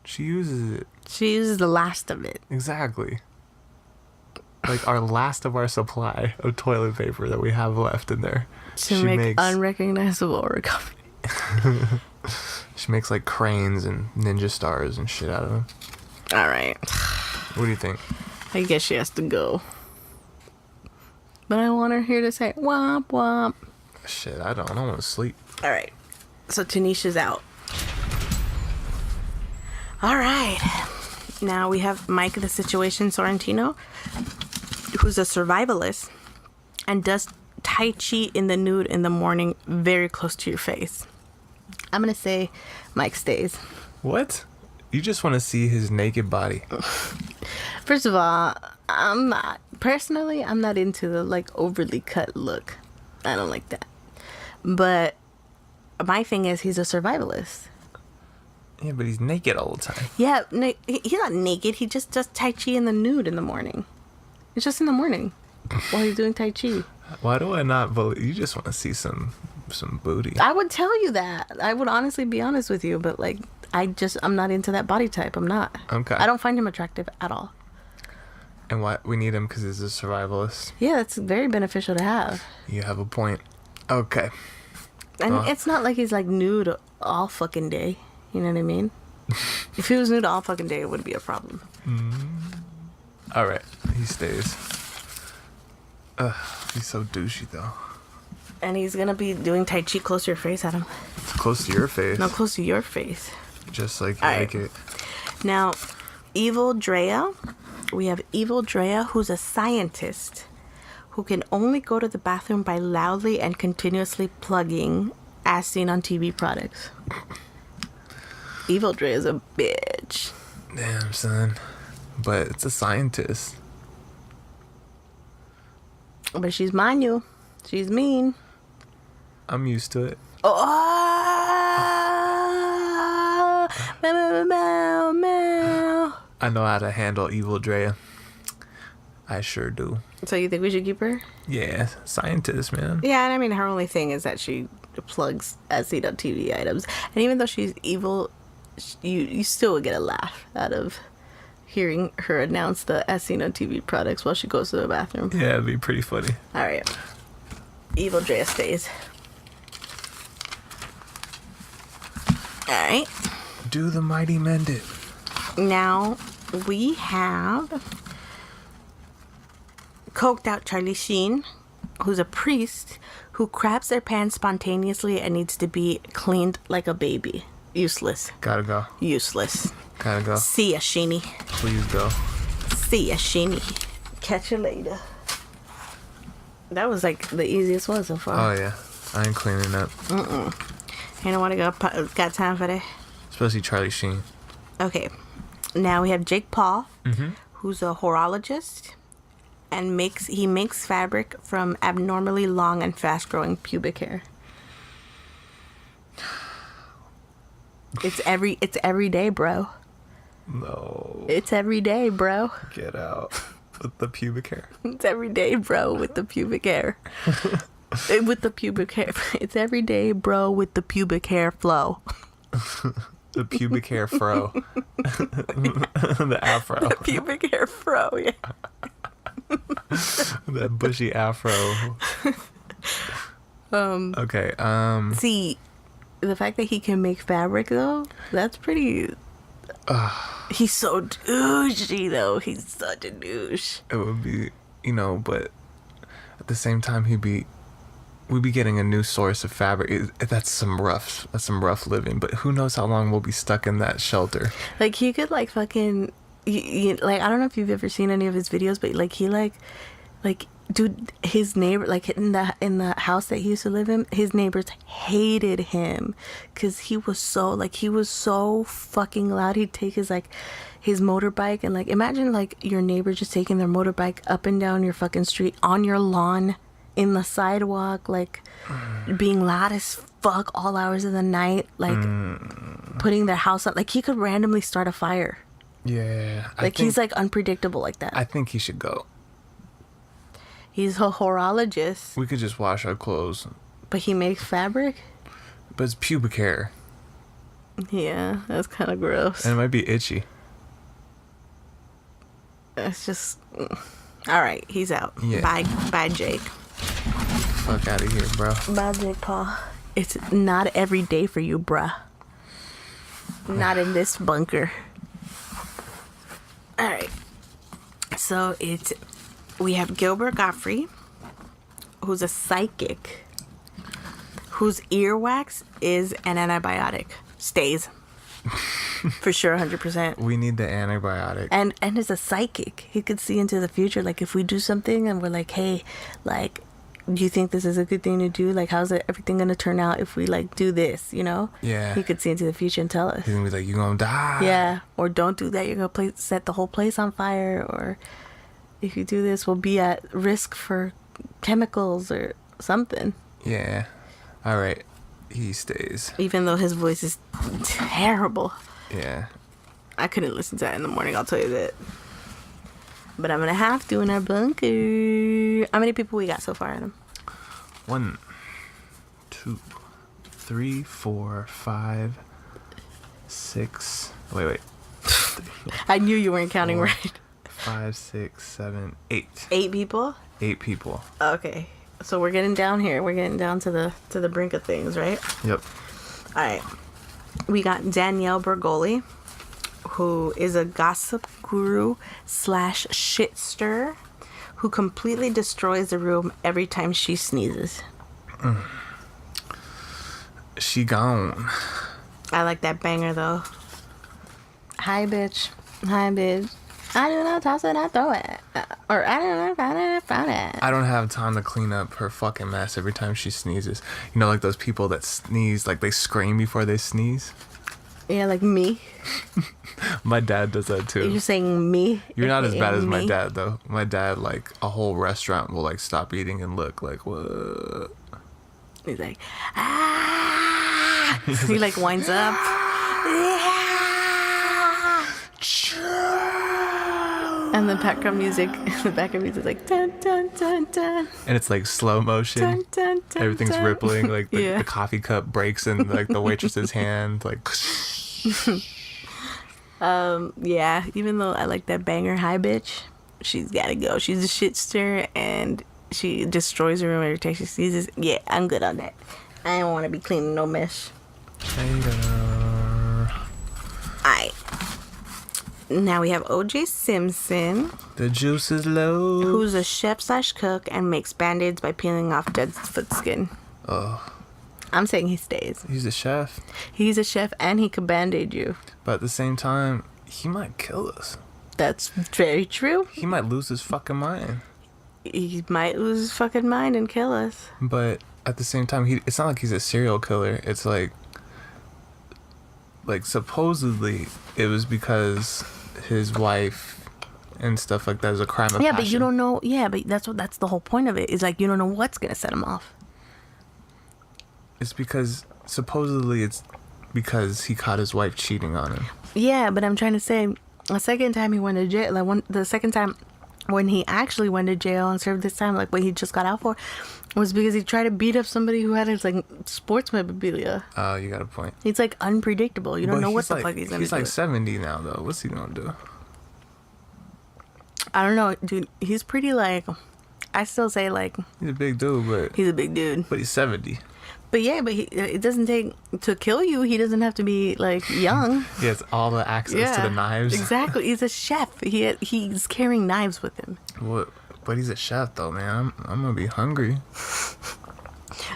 She uses it. She uses the last of it. Exactly. Like our last of our supply of toilet paper that we have left in there. To make unrecognizable origami. She makes like cranes and ninja stars and shit out of them. All right. What do you think? I guess she has to go. But I want her here to say womp womp. Shit, I don't want to sleep. All right. So Tanisha's out. All right. Now we have Mike the Situation Sorrentino, who's a survivalist and does Tai Chi in the nude in the morning very close to your face. I'm going to say Mike stays. What? You just want to see his naked body. First of all, I'm not into the overly cut look. I don't like that. But my thing is he's a survivalist. Yeah, but he's naked all the time. Yeah, he's not naked. He just does Tai Chi in the nude in the morning. It's just in the morning while he's doing Tai Chi. Why do I not believe? You just want to see some booty. I would tell you that. I would honestly be honest with you, but I'm not into that body type. I'm not. Okay. I don't find him attractive at all. And why we need him because he's a survivalist. Yeah, that's very beneficial to have. You have a point. Okay. And it's not like he's nude all fucking day. You know what I mean? If he was nude all fucking day, it would be a problem. All right, he stays. He's so douchey though. And he's gonna be doing Tai Chi close to your face, Adam. It's close to your face. No, close to your face. Just like you like it. Now, Evil Drea. We have Evil Drea, who's a scientist who can only go to the bathroom by loudly and continuously plugging, as seen on TV products. Evil Drea is a bitch. Damn, son. But it's a scientist. But she's Manu. She's mean. I'm used to it. Oh! Meow, meow, meow. I know how to handle Evil Drea. I sure do. So you think we should keep her? Yeah, scientist, man. Yeah, and I mean, her only thing is that she plugs as seen on TV items. And even though she's evil, you still would get a laugh out of hearing her announce the as seen on TV products while she goes to the bathroom. Yeah, it'd be pretty funny. All right. Evil Drea stays. All right. Do the mighty mend it. Now we have coked out Charlie Sheen, who's a priest who craps their pants spontaneously and needs to be cleaned like a baby. Useless. Gotta go. Useless. Gotta go. See ya, Sheeny. Please go. See ya, Sheeny. Catch you later. That was like the easiest one so far. Oh yeah, I ain't cleaning up. You don't want to go. Got time for that? Especially Charlie Sheen. Okay. Now we have Jake Paul, who's a horologist, and he makes fabric from abnormally long and fast-growing pubic hair. It's every day, bro. No. It's every day, bro. Get out. With the pubic hair. It's every day, bro, with the pubic hair. With the pubic hair. It's every day, bro, with the pubic hair flow. The pubic hair fro. The afro. The pubic hair fro, yeah. That bushy afro. Okay. See, the fact that he can make fabric though, that's pretty. He's so douchey though. He's such a douche. It would be, but at the same time, we'd be getting a new source of fabric. That's some rough living. But who knows how long we'll be stuck in that shelter? Like he could like fucking, like I don't know if you've ever seen any of his videos, but like he like, dude, his neighbor, like in the house that he used to live in, his neighbors hated him because he was so fucking loud. He'd take his motorbike and like imagine like your neighbor just taking their motorbike up and down your fucking street on your lawn, in the sidewalk, like being loud as fuck all hours of the night, like putting their house up. Like he could randomly start a fire. Yeah. He's like unpredictable like that. I think he should go. He's a horologist. We could just wash our clothes. But he makes fabric? But it's pubic hair. Yeah, that's kind of gross. And it might be itchy. It's just... All right, he's out. Yeah. Bye, Jake. Fuck out of here, bro. Bye, Jake Paul. It's not every day for you, bruh. Not in this bunker. All right. So we have Gilbert Gottfried, who's a psychic, whose earwax is an antibiotic. Stays. For sure, 100%. We need the antibiotic. And as a psychic, he could see into the future. Like, if we do something and we're like, hey, like, do you think this is a good thing to do? Like, how's everything going to turn out if we, like, do this, Yeah. He could see into the future and tell us. He's going to be like, you're going to die. Yeah. Or don't do that. You're going to set the whole place on fire. Or if you do this, we'll be at risk for chemicals or something. Yeah. All right. He stays. Even though his voice is terrible. Yeah. I couldn't listen to that in the morning, I'll tell you that. But I'm going to have to in our bunker. How many people we got so far, Adam? 1, 2, 3, 4, 5, 6. Wait. I knew you weren't counting 4, right. 5, 6, 7, 8. 8 people? 8 people. Okay. So we're getting down here. We're getting down to the brink of things, right? Yep. All right. We got Danielle Bergoli, who is a gossip guru / shit stirrer who completely destroys the room every time she sneezes. She gone. I like that banger, though. Hi, bitch. Hi, bitch. I do not toss it, I throw it. Or I don't know if I found it. I don't have time to clean up her fucking mess every time she sneezes. Like those people that sneeze, like they scream before they sneeze. Yeah, like me. My dad does that too. You're saying me? You're not as bad as my Me? dad though. My dad, like a whole restaurant will like stop eating and look like what? He's like, ah! He like winds up. And the background music is like dun dun dun dun. And it's like slow motion. Dun, dun, dun, Everything's dun. rippling. Like the, Yeah. the coffee cup breaks in like the waitress's hand. Like. Yeah, even though I like that banger, hi bitch, she's gotta go. She's a shit stirrer and she destroys her room every time she sneezes. Yeah, I'm good on that. I don't want to be cleaning no mess. Hater. Alright. Now we have OJ Simpson, The juice is low. who's a chef/cook and makes band-aids by peeling off dead foot skin. Oh, I'm saying he stays. he's a chef. He's a chef and he could band-aid you. But at the same time, he might kill us. That's very true. He might lose his fucking mind. He might lose his fucking mind and kill us. But at the same time, it's not like he's a serial killer. It's like supposedly it was because his wife and stuff like that is a crime of Yeah, passion. but you don't know. Yeah, but that's the whole point of it. Is like you don't know what's gonna set him off. It's because supposedly it's because he caught his wife cheating on him. Yeah, but I'm trying to say, the second time he went to jail, the second time when he actually went to jail and served this time, like what he just got out for, was because he tried to beat up somebody who had his like sports memorabilia. Oh, you got a point. It's like unpredictable. You don't But know what he's the like, fuck he's gonna He's do. like 70 now, though. What's he gonna do? I don't know, dude. He's pretty like. I still say like He's a big dude, but he's a big dude. he's 70. But yeah, but it doesn't take to kill you. He doesn't have to be like young. He has all the access to the knives. Exactly. He's a chef. He's carrying knives with him. What? But he's a chef, though, man. I'm gonna be hungry.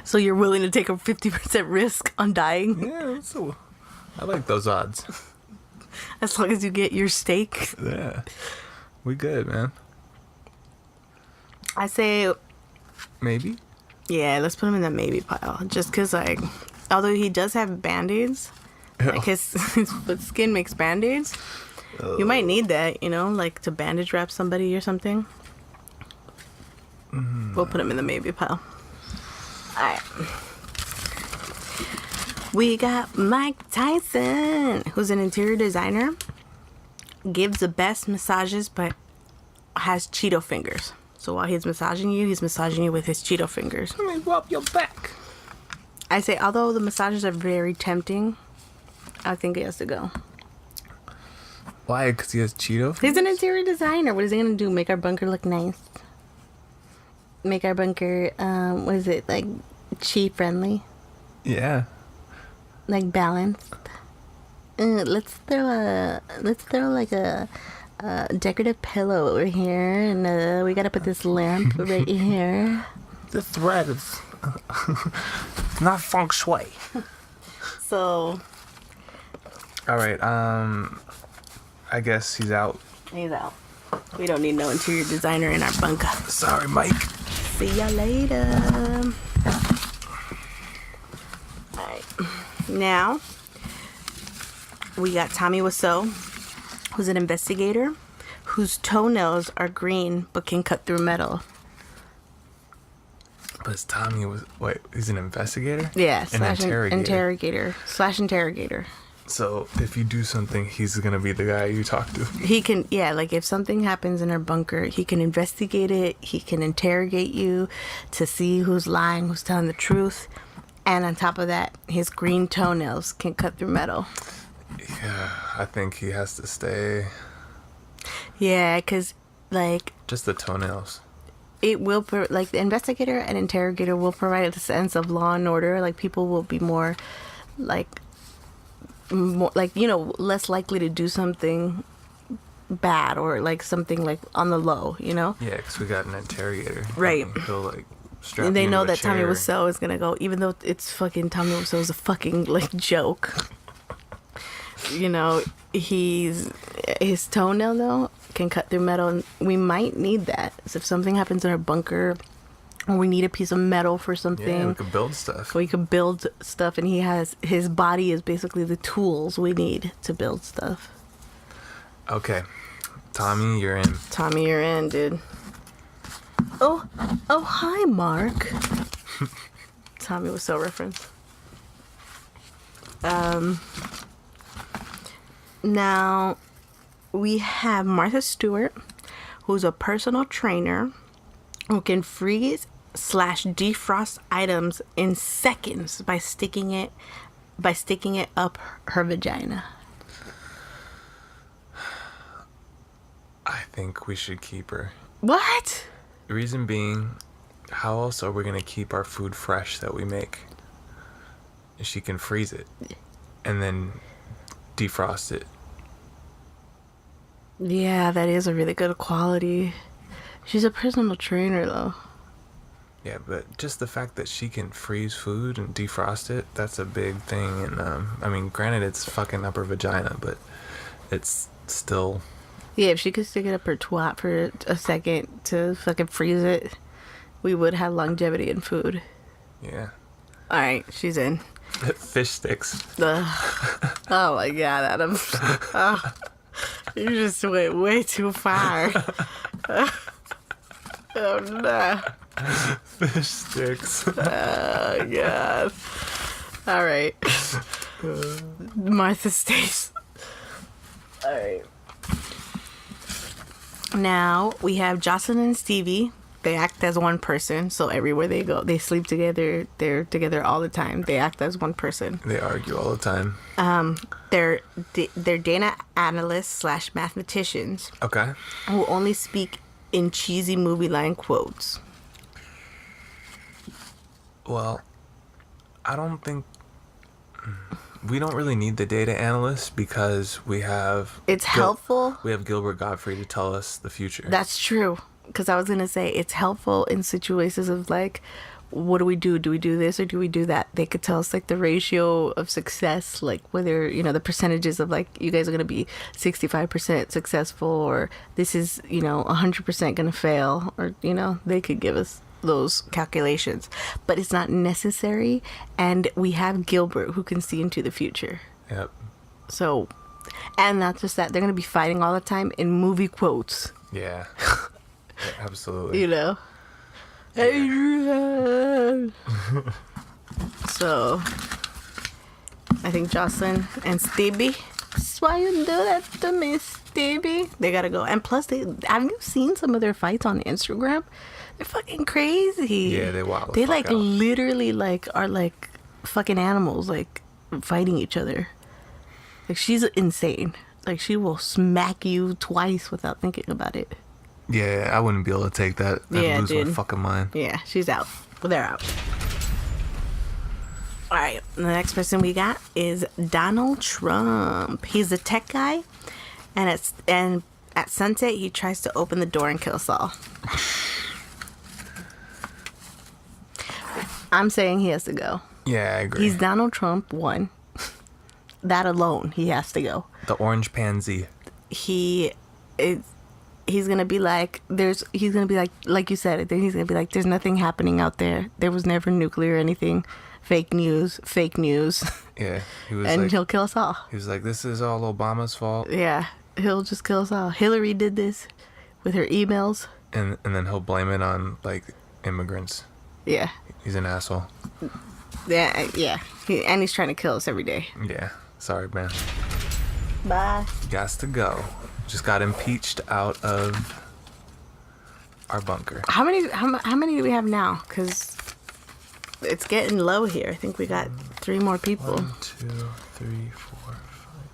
So you're willing to take a 50% risk on dying Yeah, I like those odds. as long as you get your steak. Yeah, we good, man. I say, Maybe. yeah, let's put him in the maybe pile. Just because, like, although he does have band-aids, like his foot skin makes band-aids, you might need that, you know, like to bandage wrap somebody or something. We'll put him in the maybe pile. Alright. We got Mike Tyson, who's an interior designer, gives the best massages, but has Cheeto fingers. So while he's massaging you with his Cheeto fingers. Let me rub your back. I say, although the massages are very tempting, I think he has to go. Why? Because he has Cheeto? He's an interior designer. What is he gonna do? Make our bunker look nice? Make our bunker, what is it, like chi friendly? Yeah. Like balanced? Let's throw like a decorative pillow over here, and we gotta put this lamp right here. The thread is not feng shui. So All right. I guess he's out. he's out. We don't need no interior designer in our bunker. Sorry, Mike. See ya later. Alright. Now, we got Tommy Wiseau, who's an investigator, whose toenails are green but can cut through metal. But Tommy was... Wait, he's an investigator? Yeah, An interrogator. interrogator. So if you do something, he's going to be the guy you talk to. He can, yeah, like if something happens in our bunker, he can investigate it. He can interrogate you to see who's lying, who's telling the truth. And on top of that, his green toenails can cut through metal. Yeah, I think he has to stay. Yeah, because, like, Just the toenails. it will, like, the investigator and interrogator will provide a sense of law and order. Like, people will be more, you know, less likely to do something bad or, like, something, like, on the low, you know? Yeah, because we got an interrogator. Right. He'll, like, strap And they you know into a that Tommy chair. Wiseau is going to go, even though it's fucking Tommy Wiseau's a fucking, like, joke. You know, his toenail, though, can cut through metal, and we might need that. So if something happens in our bunker, or we need a piece of metal for something, Yeah, we could build stuff. we could build stuff, and his body is basically the tools we need to build stuff. Okay. Tommy, you're in. Tommy, you're in, dude. Oh, hi, Mark. Tommy Wiseau reference. Now, we have Martha Stewart, who's a personal trainer who can freeze/defrost items in seconds by sticking it up her vagina. I think we should keep her. What? The reason being, how else are we going to keep our food fresh that we make? She can freeze it and then defrost it. Yeah, that is a really good quality. She's a personal trainer, though. Yeah, but just the fact that she can freeze food and defrost it, that's a big thing. And, I mean, granted, it's fucking up her vagina, but it's still... Yeah, if she could stick it up her twat for a second to fucking freeze it, we would have longevity in food. Yeah. All right, she's in. Fish sticks. Ugh. Oh my god, Adam. Oh, you just went way too far. Oh no. Fish sticks. Oh god. All right. Martha stays. All right. Now we have Jocelyn and Stevie. They act as one person, so everywhere they go, they sleep together. They're together all the time. They act as one person. They argue all the time. They're data analysts / mathematicians Okay. who only speak in cheesy movie line quotes. Well, I don't think... We don't really need the data analyst because we have... It's helpful. We have Gilbert Godfrey to tell us the future. That's true. Because I was going to say it's helpful in situations of like, what do we do? Do we do this or do we do that? They could tell us like the ratio of success, like whether, you know, the percentages of like, you guys are going to be 65% successful or this is, you know, 100% going to fail, or, you know, they could give us those calculations, but it's not necessary. And we have Gilbert who can see into the future. Yep. So, and not just that, they're going to be fighting all the time in movie quotes. Yeah. Yeah, absolutely. You know? Adrian! So, I think Jocelyn and Stevie, that's why you do that to me, Stevie. They gotta go. And plus, have you seen some of their fights on Instagram? They're fucking crazy. Yeah, they wild. They like literally like are like fucking animals, like fighting each other. Like she's insane. Like she will smack you twice without thinking about it. Yeah, I wouldn't be able to take that. I'd lose my fucking mind. Yeah, she's out. Well, they're out. All right, the next person we got is Donald Trump. He's a tech guy, and at sunset he tries to open the door and kill us all. I'm saying he has to go. Yeah, I agree. He's Donald Trump, one. That alone, he has to go. The orange pansy. He's gonna be like, he's gonna be like you said, he's gonna be like, there's nothing happening out there. There was never nuclear or anything. Fake news. Yeah, he was and like, he'll kill us all. He was like, this is all Obama's fault. Yeah, he'll just kill us all. Hillary did this with her emails. And then he'll blame it on like immigrants. Yeah. He's an asshole. Yeah. And he's trying to kill us every day. Yeah. Sorry, man. Bye. Gots to go. Just got impeached out of our bunker. How many do we have now? Because it's getting low here. I think we got 3 more people. 1, 2, 3, 4,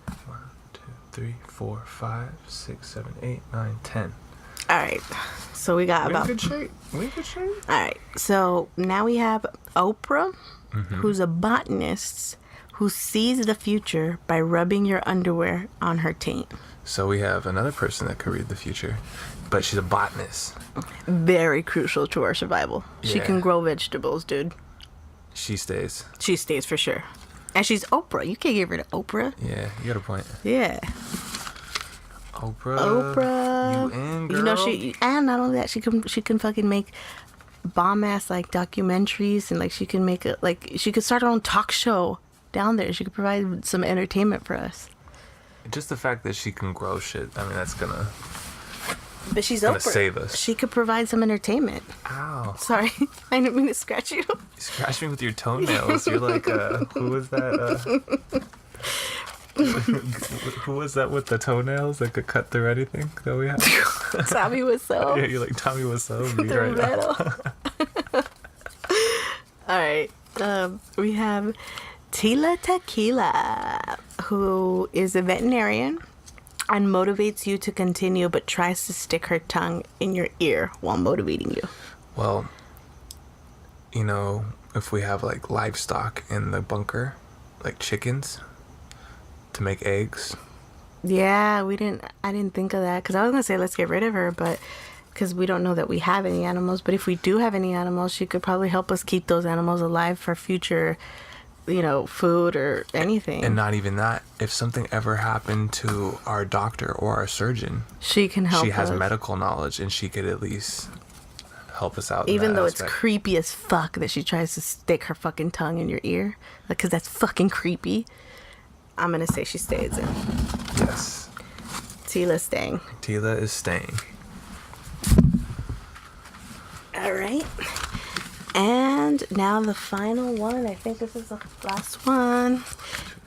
5. 1, 2, 3, 4, 5, 6, 7, 8, 9, 10. All right. So we got about... We in good shape. All right. So now we have Oprah, who's a botanist who sees the future by rubbing your underwear on her taint. So we have another person that could read the future, but she's a botanist. Very crucial to our survival. She Yeah. can grow vegetables, dude. She stays. She stays for sure. And she's Oprah. You can't get rid of Oprah. Yeah, you got a point. Yeah. Oprah. You in, girl? You know, and not only that, she can fucking make bomb ass like documentaries, and like she can make it like she could start her own talk show down there. She could provide some entertainment for us. Just the fact that she can grow shit, I mean, that's gonna... But she's gonna Oprah. save us. She could provide some entertainment. Ow. Sorry, I didn't mean to scratch you. You scratched me with your toenails. You're like, who was that? Who was that with the toenails that could cut through anything that we have? Tommy was so. Yeah, you're like Tommy was so mean Through right now. metal. All right. We have Tila Tequila, who is a veterinarian and motivates you to continue, but tries to stick her tongue in your ear while motivating you. Well, you know, if we have like livestock in the bunker, like chickens, to make eggs, Yeah, I didn't think of that because I was gonna say let's get rid of her, but because we don't know that we have any animals. But if we do have any animals, she could probably help us keep those animals alive for future, food or anything. And not even that. If something ever happened to our doctor or our surgeon, she can help. She has us. medical knowledge, and she could at least help us out. Even in that though aspect. it's creepy as fuck that she tries to stick her fucking tongue in your ear, because that's fucking creepy. I'm gonna say she stays in. Yes. Tila's staying. Tila is staying. All right. And now the final one, I think this is the last one,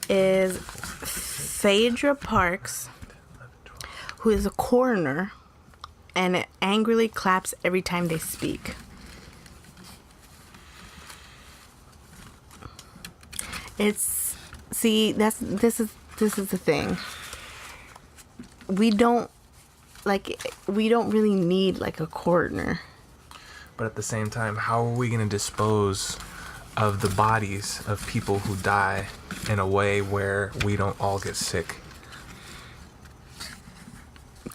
is Phaedra Parks, who is a coroner, and it angrily claps every time they speak. This is the thing. We don't really need like a coroner. But at the same time, how are we going to dispose of the bodies of people who die in a way where we don't all get sick?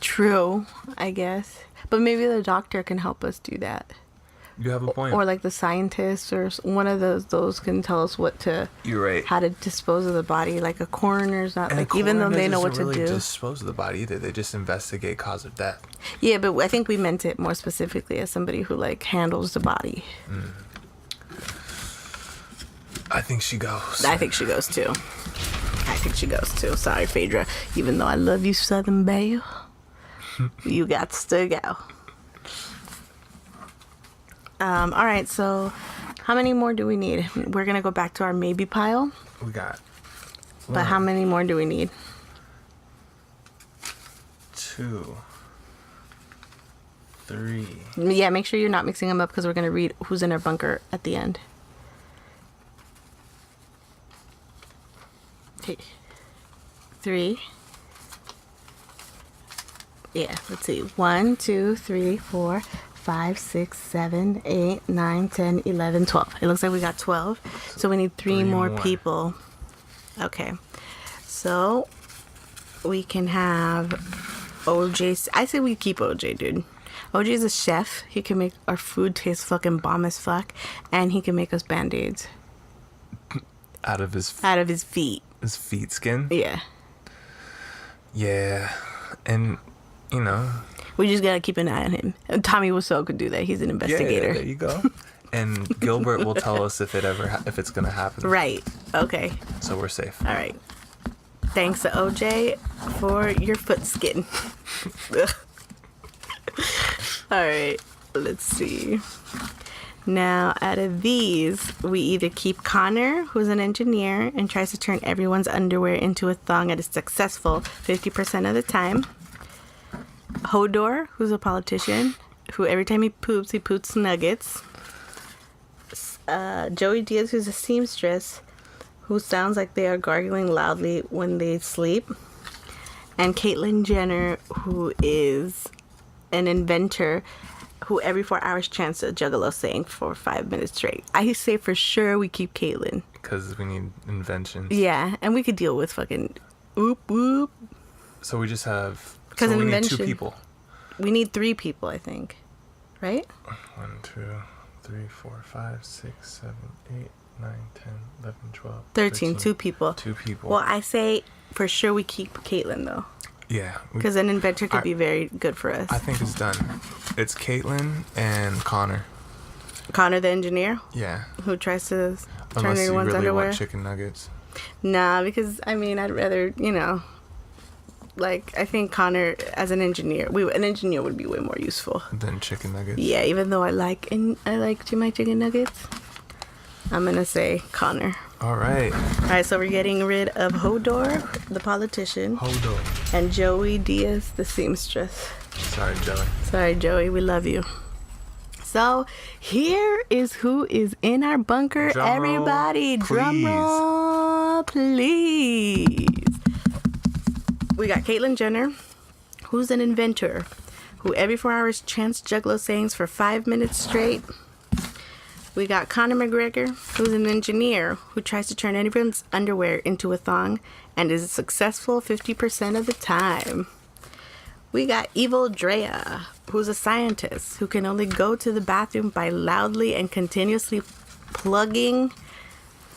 True, I guess. But maybe the doctor can help us do that. You have a point. Or like the scientist or one of those can tell us You're right. how to dispose of the body. Like a coroner's not, And like, a even though coroner they know what doesn't to really do. dispose of the body either. They just investigate cause of death. Yeah, but I think we meant it more specifically as somebody who like handles the body. I think she goes. I think she goes too. Sorry, Phaedra. Even though I love you, Southern Belle, you got to go. All right, so how many more do we need? We're going to go back to our maybe pile. We got. But how many more do we need? 2, 3. Yeah, make sure you're not mixing them up because we're going to read who's in our bunker at the end. Okay. 3. Yeah, let's see. 1, 2, 3, 4, 5, 6, 7, 8, 9, 10, 11, 12. It looks like we got 12. So we need three more people. Okay. So we can have OJ. I say we keep OJ, dude. OJ is a chef. He can make our food taste fucking bomb as fuck. And he can make us Band-Aids. Out of his feet. His feet skin? Yeah. Yeah. And, we just gotta keep an eye on him. Tommy Wiseau could do that. He's an investigator. Yeah, there you go. And Gilbert will tell us if it's gonna happen. Right. Okay. So we're safe. All right. Thanks to OJ for your foot skin. All right. Let's see. Now, out of these, we either keep Connor, who's an engineer and tries to turn everyone's underwear into a thong and is successful 50% of the time. Hodor, who's a politician, who every time he poops nuggets. Joey Diaz, who's a seamstress, who sounds like they are gargling loudly when they sleep. And Caitlyn Jenner, who is an inventor, who every 4 hours chants a juggalo saying for 5 minutes straight. I say for sure we keep Caitlyn. Because we need inventions. Yeah, and we could deal with fucking whoop whoop. So we just have... Because so we need 2 people. We need 3 people, I think. Right? 1, 2, 3, 4, 5, 6, 7, 8, 9, 10, 11, 12, 13. 2 people. 2 people. Well, I say for sure we keep Caitlyn, though. Yeah. Because an inventor could be very good for us. I think it's done. It's Caitlyn and Connor. Connor the engineer? Yeah. Who tries to turn Unless you everyone's really underwear? want chicken nuggets. Nah, because, I'd rather, I think Connor, as an engineer, an engineer would be way more useful. Than chicken nuggets? Yeah, even though I like my chicken nuggets, I'm going to say Connor. All right. All right, so we're getting rid of Hodor, the politician. Hodor. And Joey Diaz, the seamstress. Sorry, Joey. Sorry, Joey. We love you. So here is who is in our bunker. Drum Everybody, roll, drum roll, please. We got Caitlyn Jenner, who's an inventor, who every 4 hours chants juggalo sayings for 5 minutes straight. We got Conor McGregor, who's an engineer who tries to turn anyone's underwear into a thong and is successful 50% of the time. We got Evil Drea, who's a scientist who can only go to the bathroom by loudly and continuously plugging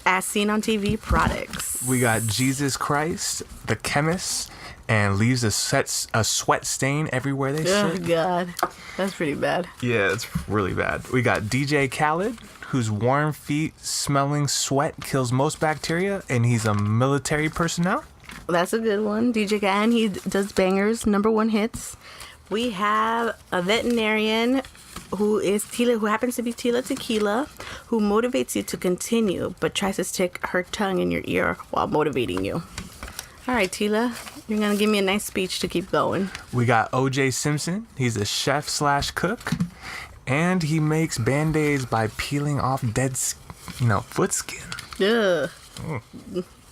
as seen on TV products. We got Jesus Christ, the chemist, and leaves a sweat stain everywhere they Oh, sit. God. That's pretty bad. Yeah, it's really bad. We got DJ Khaled, whose warm feet smelling sweat kills most bacteria, and he's a military personnel. That's a good one. DJ Khaled, he does bangers, #1 hits. We have a veterinarian who happens to be Tila Tequila, who motivates you to continue, but tries to stick her tongue in your ear while motivating you. All right, Tila, you're going to give me a nice speech to keep going. We got OJ Simpson. He's a chef/cook, and he makes band-aids by peeling off dead, foot skin. Ugh.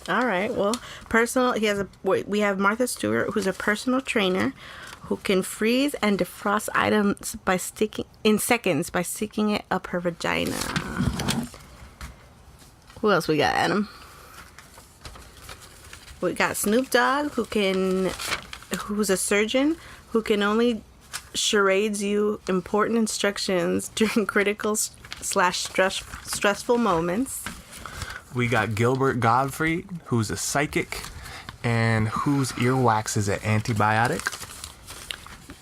All right. Well, we have Martha Stewart, who's a personal trainer who can freeze and defrost items in seconds by sticking it up her vagina. Who else we got, Adam? We got Snoop Dogg, who's a surgeon who can only charades you important instructions during critical/stressful moments. We got Gilbert Gottfried, who's a psychic, and whose earwax is an antibiotic.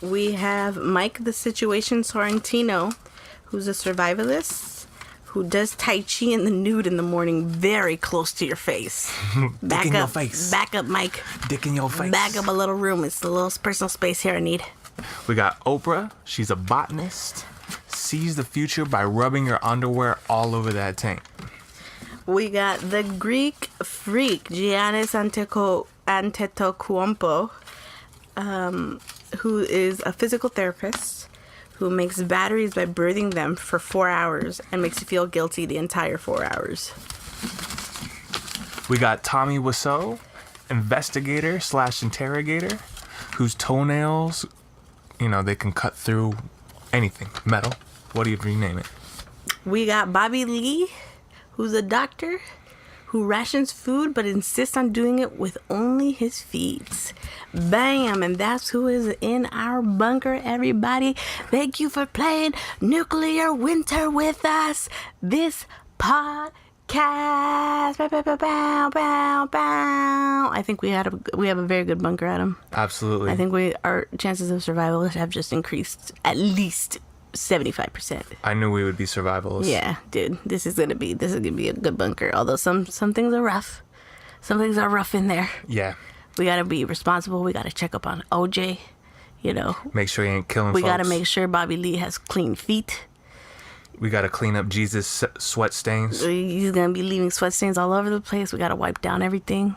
We have Mike the Situation Sorrentino, who's a survivalist, who does Tai Chi in the nude in the morning very close to your face. Dick in your face. Back up, Mike. Dick in your face. Back up a little room. It's a little personal space here I need. We got Oprah. She's a botanist. Sees the future by rubbing her underwear all over that tank. We got the Greek freak, Giannis Antetokounmpo, who is a physical therapist who makes batteries by birthing them for 4 hours and makes you feel guilty the entire 4 hours. We got Tommy Wiseau, investigator/interrogator, whose toenails, they can cut through anything, metal. What do you rename it? We got Bobby Lee, who's a doctor who rations food but insists on doing it with only his feet. Bam! And that's who is in our bunker, everybody. Thank you for playing Nuclear Winter with us. This podcast. Bow, bow, bow, bow, bow. I think we have a very good bunker, Adam. Absolutely. I think our chances of survival have just increased at least 75%. I knew we would be survivalists. Yeah, dude, this is gonna be a good bunker. Although some things are rough. Some things are rough in there. Yeah. We gotta be responsible. We gotta check up on OJ. Make sure he ain't killing We folks. gotta make sure Bobby Lee has clean feet. We gotta clean up Jesus' sweat stains. He's gonna be leaving sweat stains all over the place. We gotta wipe down everything.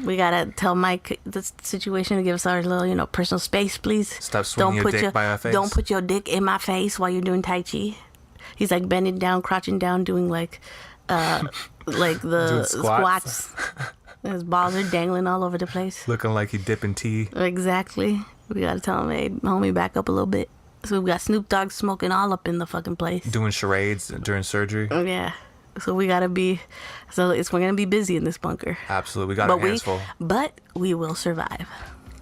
We gotta tell Mike the situation to give us our little, personal space, please. Stop swinging your dick by our face. Don't put your dick in my face while you're doing Tai Chi. He's like bending down, crouching down, doing like the Doing squats. His balls are dangling all over the place. Looking like he dipping tea. Exactly. We gotta tell him, hey, homie, back up a little bit. So we've got Snoop Dogg smoking all up in the fucking place. Doing charades during surgery. Yeah. So we're gonna be busy in this bunker. Absolutely. We got our hands full. But we will survive.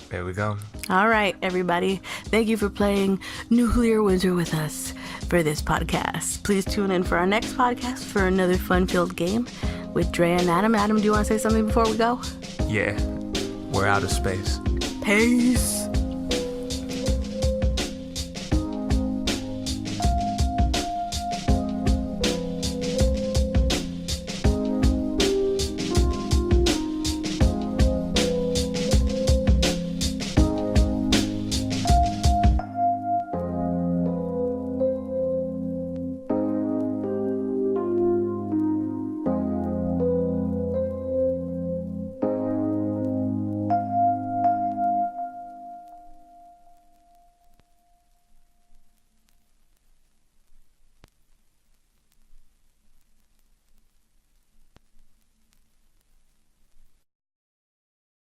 There we go. All right, everybody. Thank you for playing Nuclear Winter with us for this podcast. Please tune in for our next podcast for another fun-filled game with Drea and Adam. Adam, do you want to say something before we go? Yeah. We're out of space. Peace.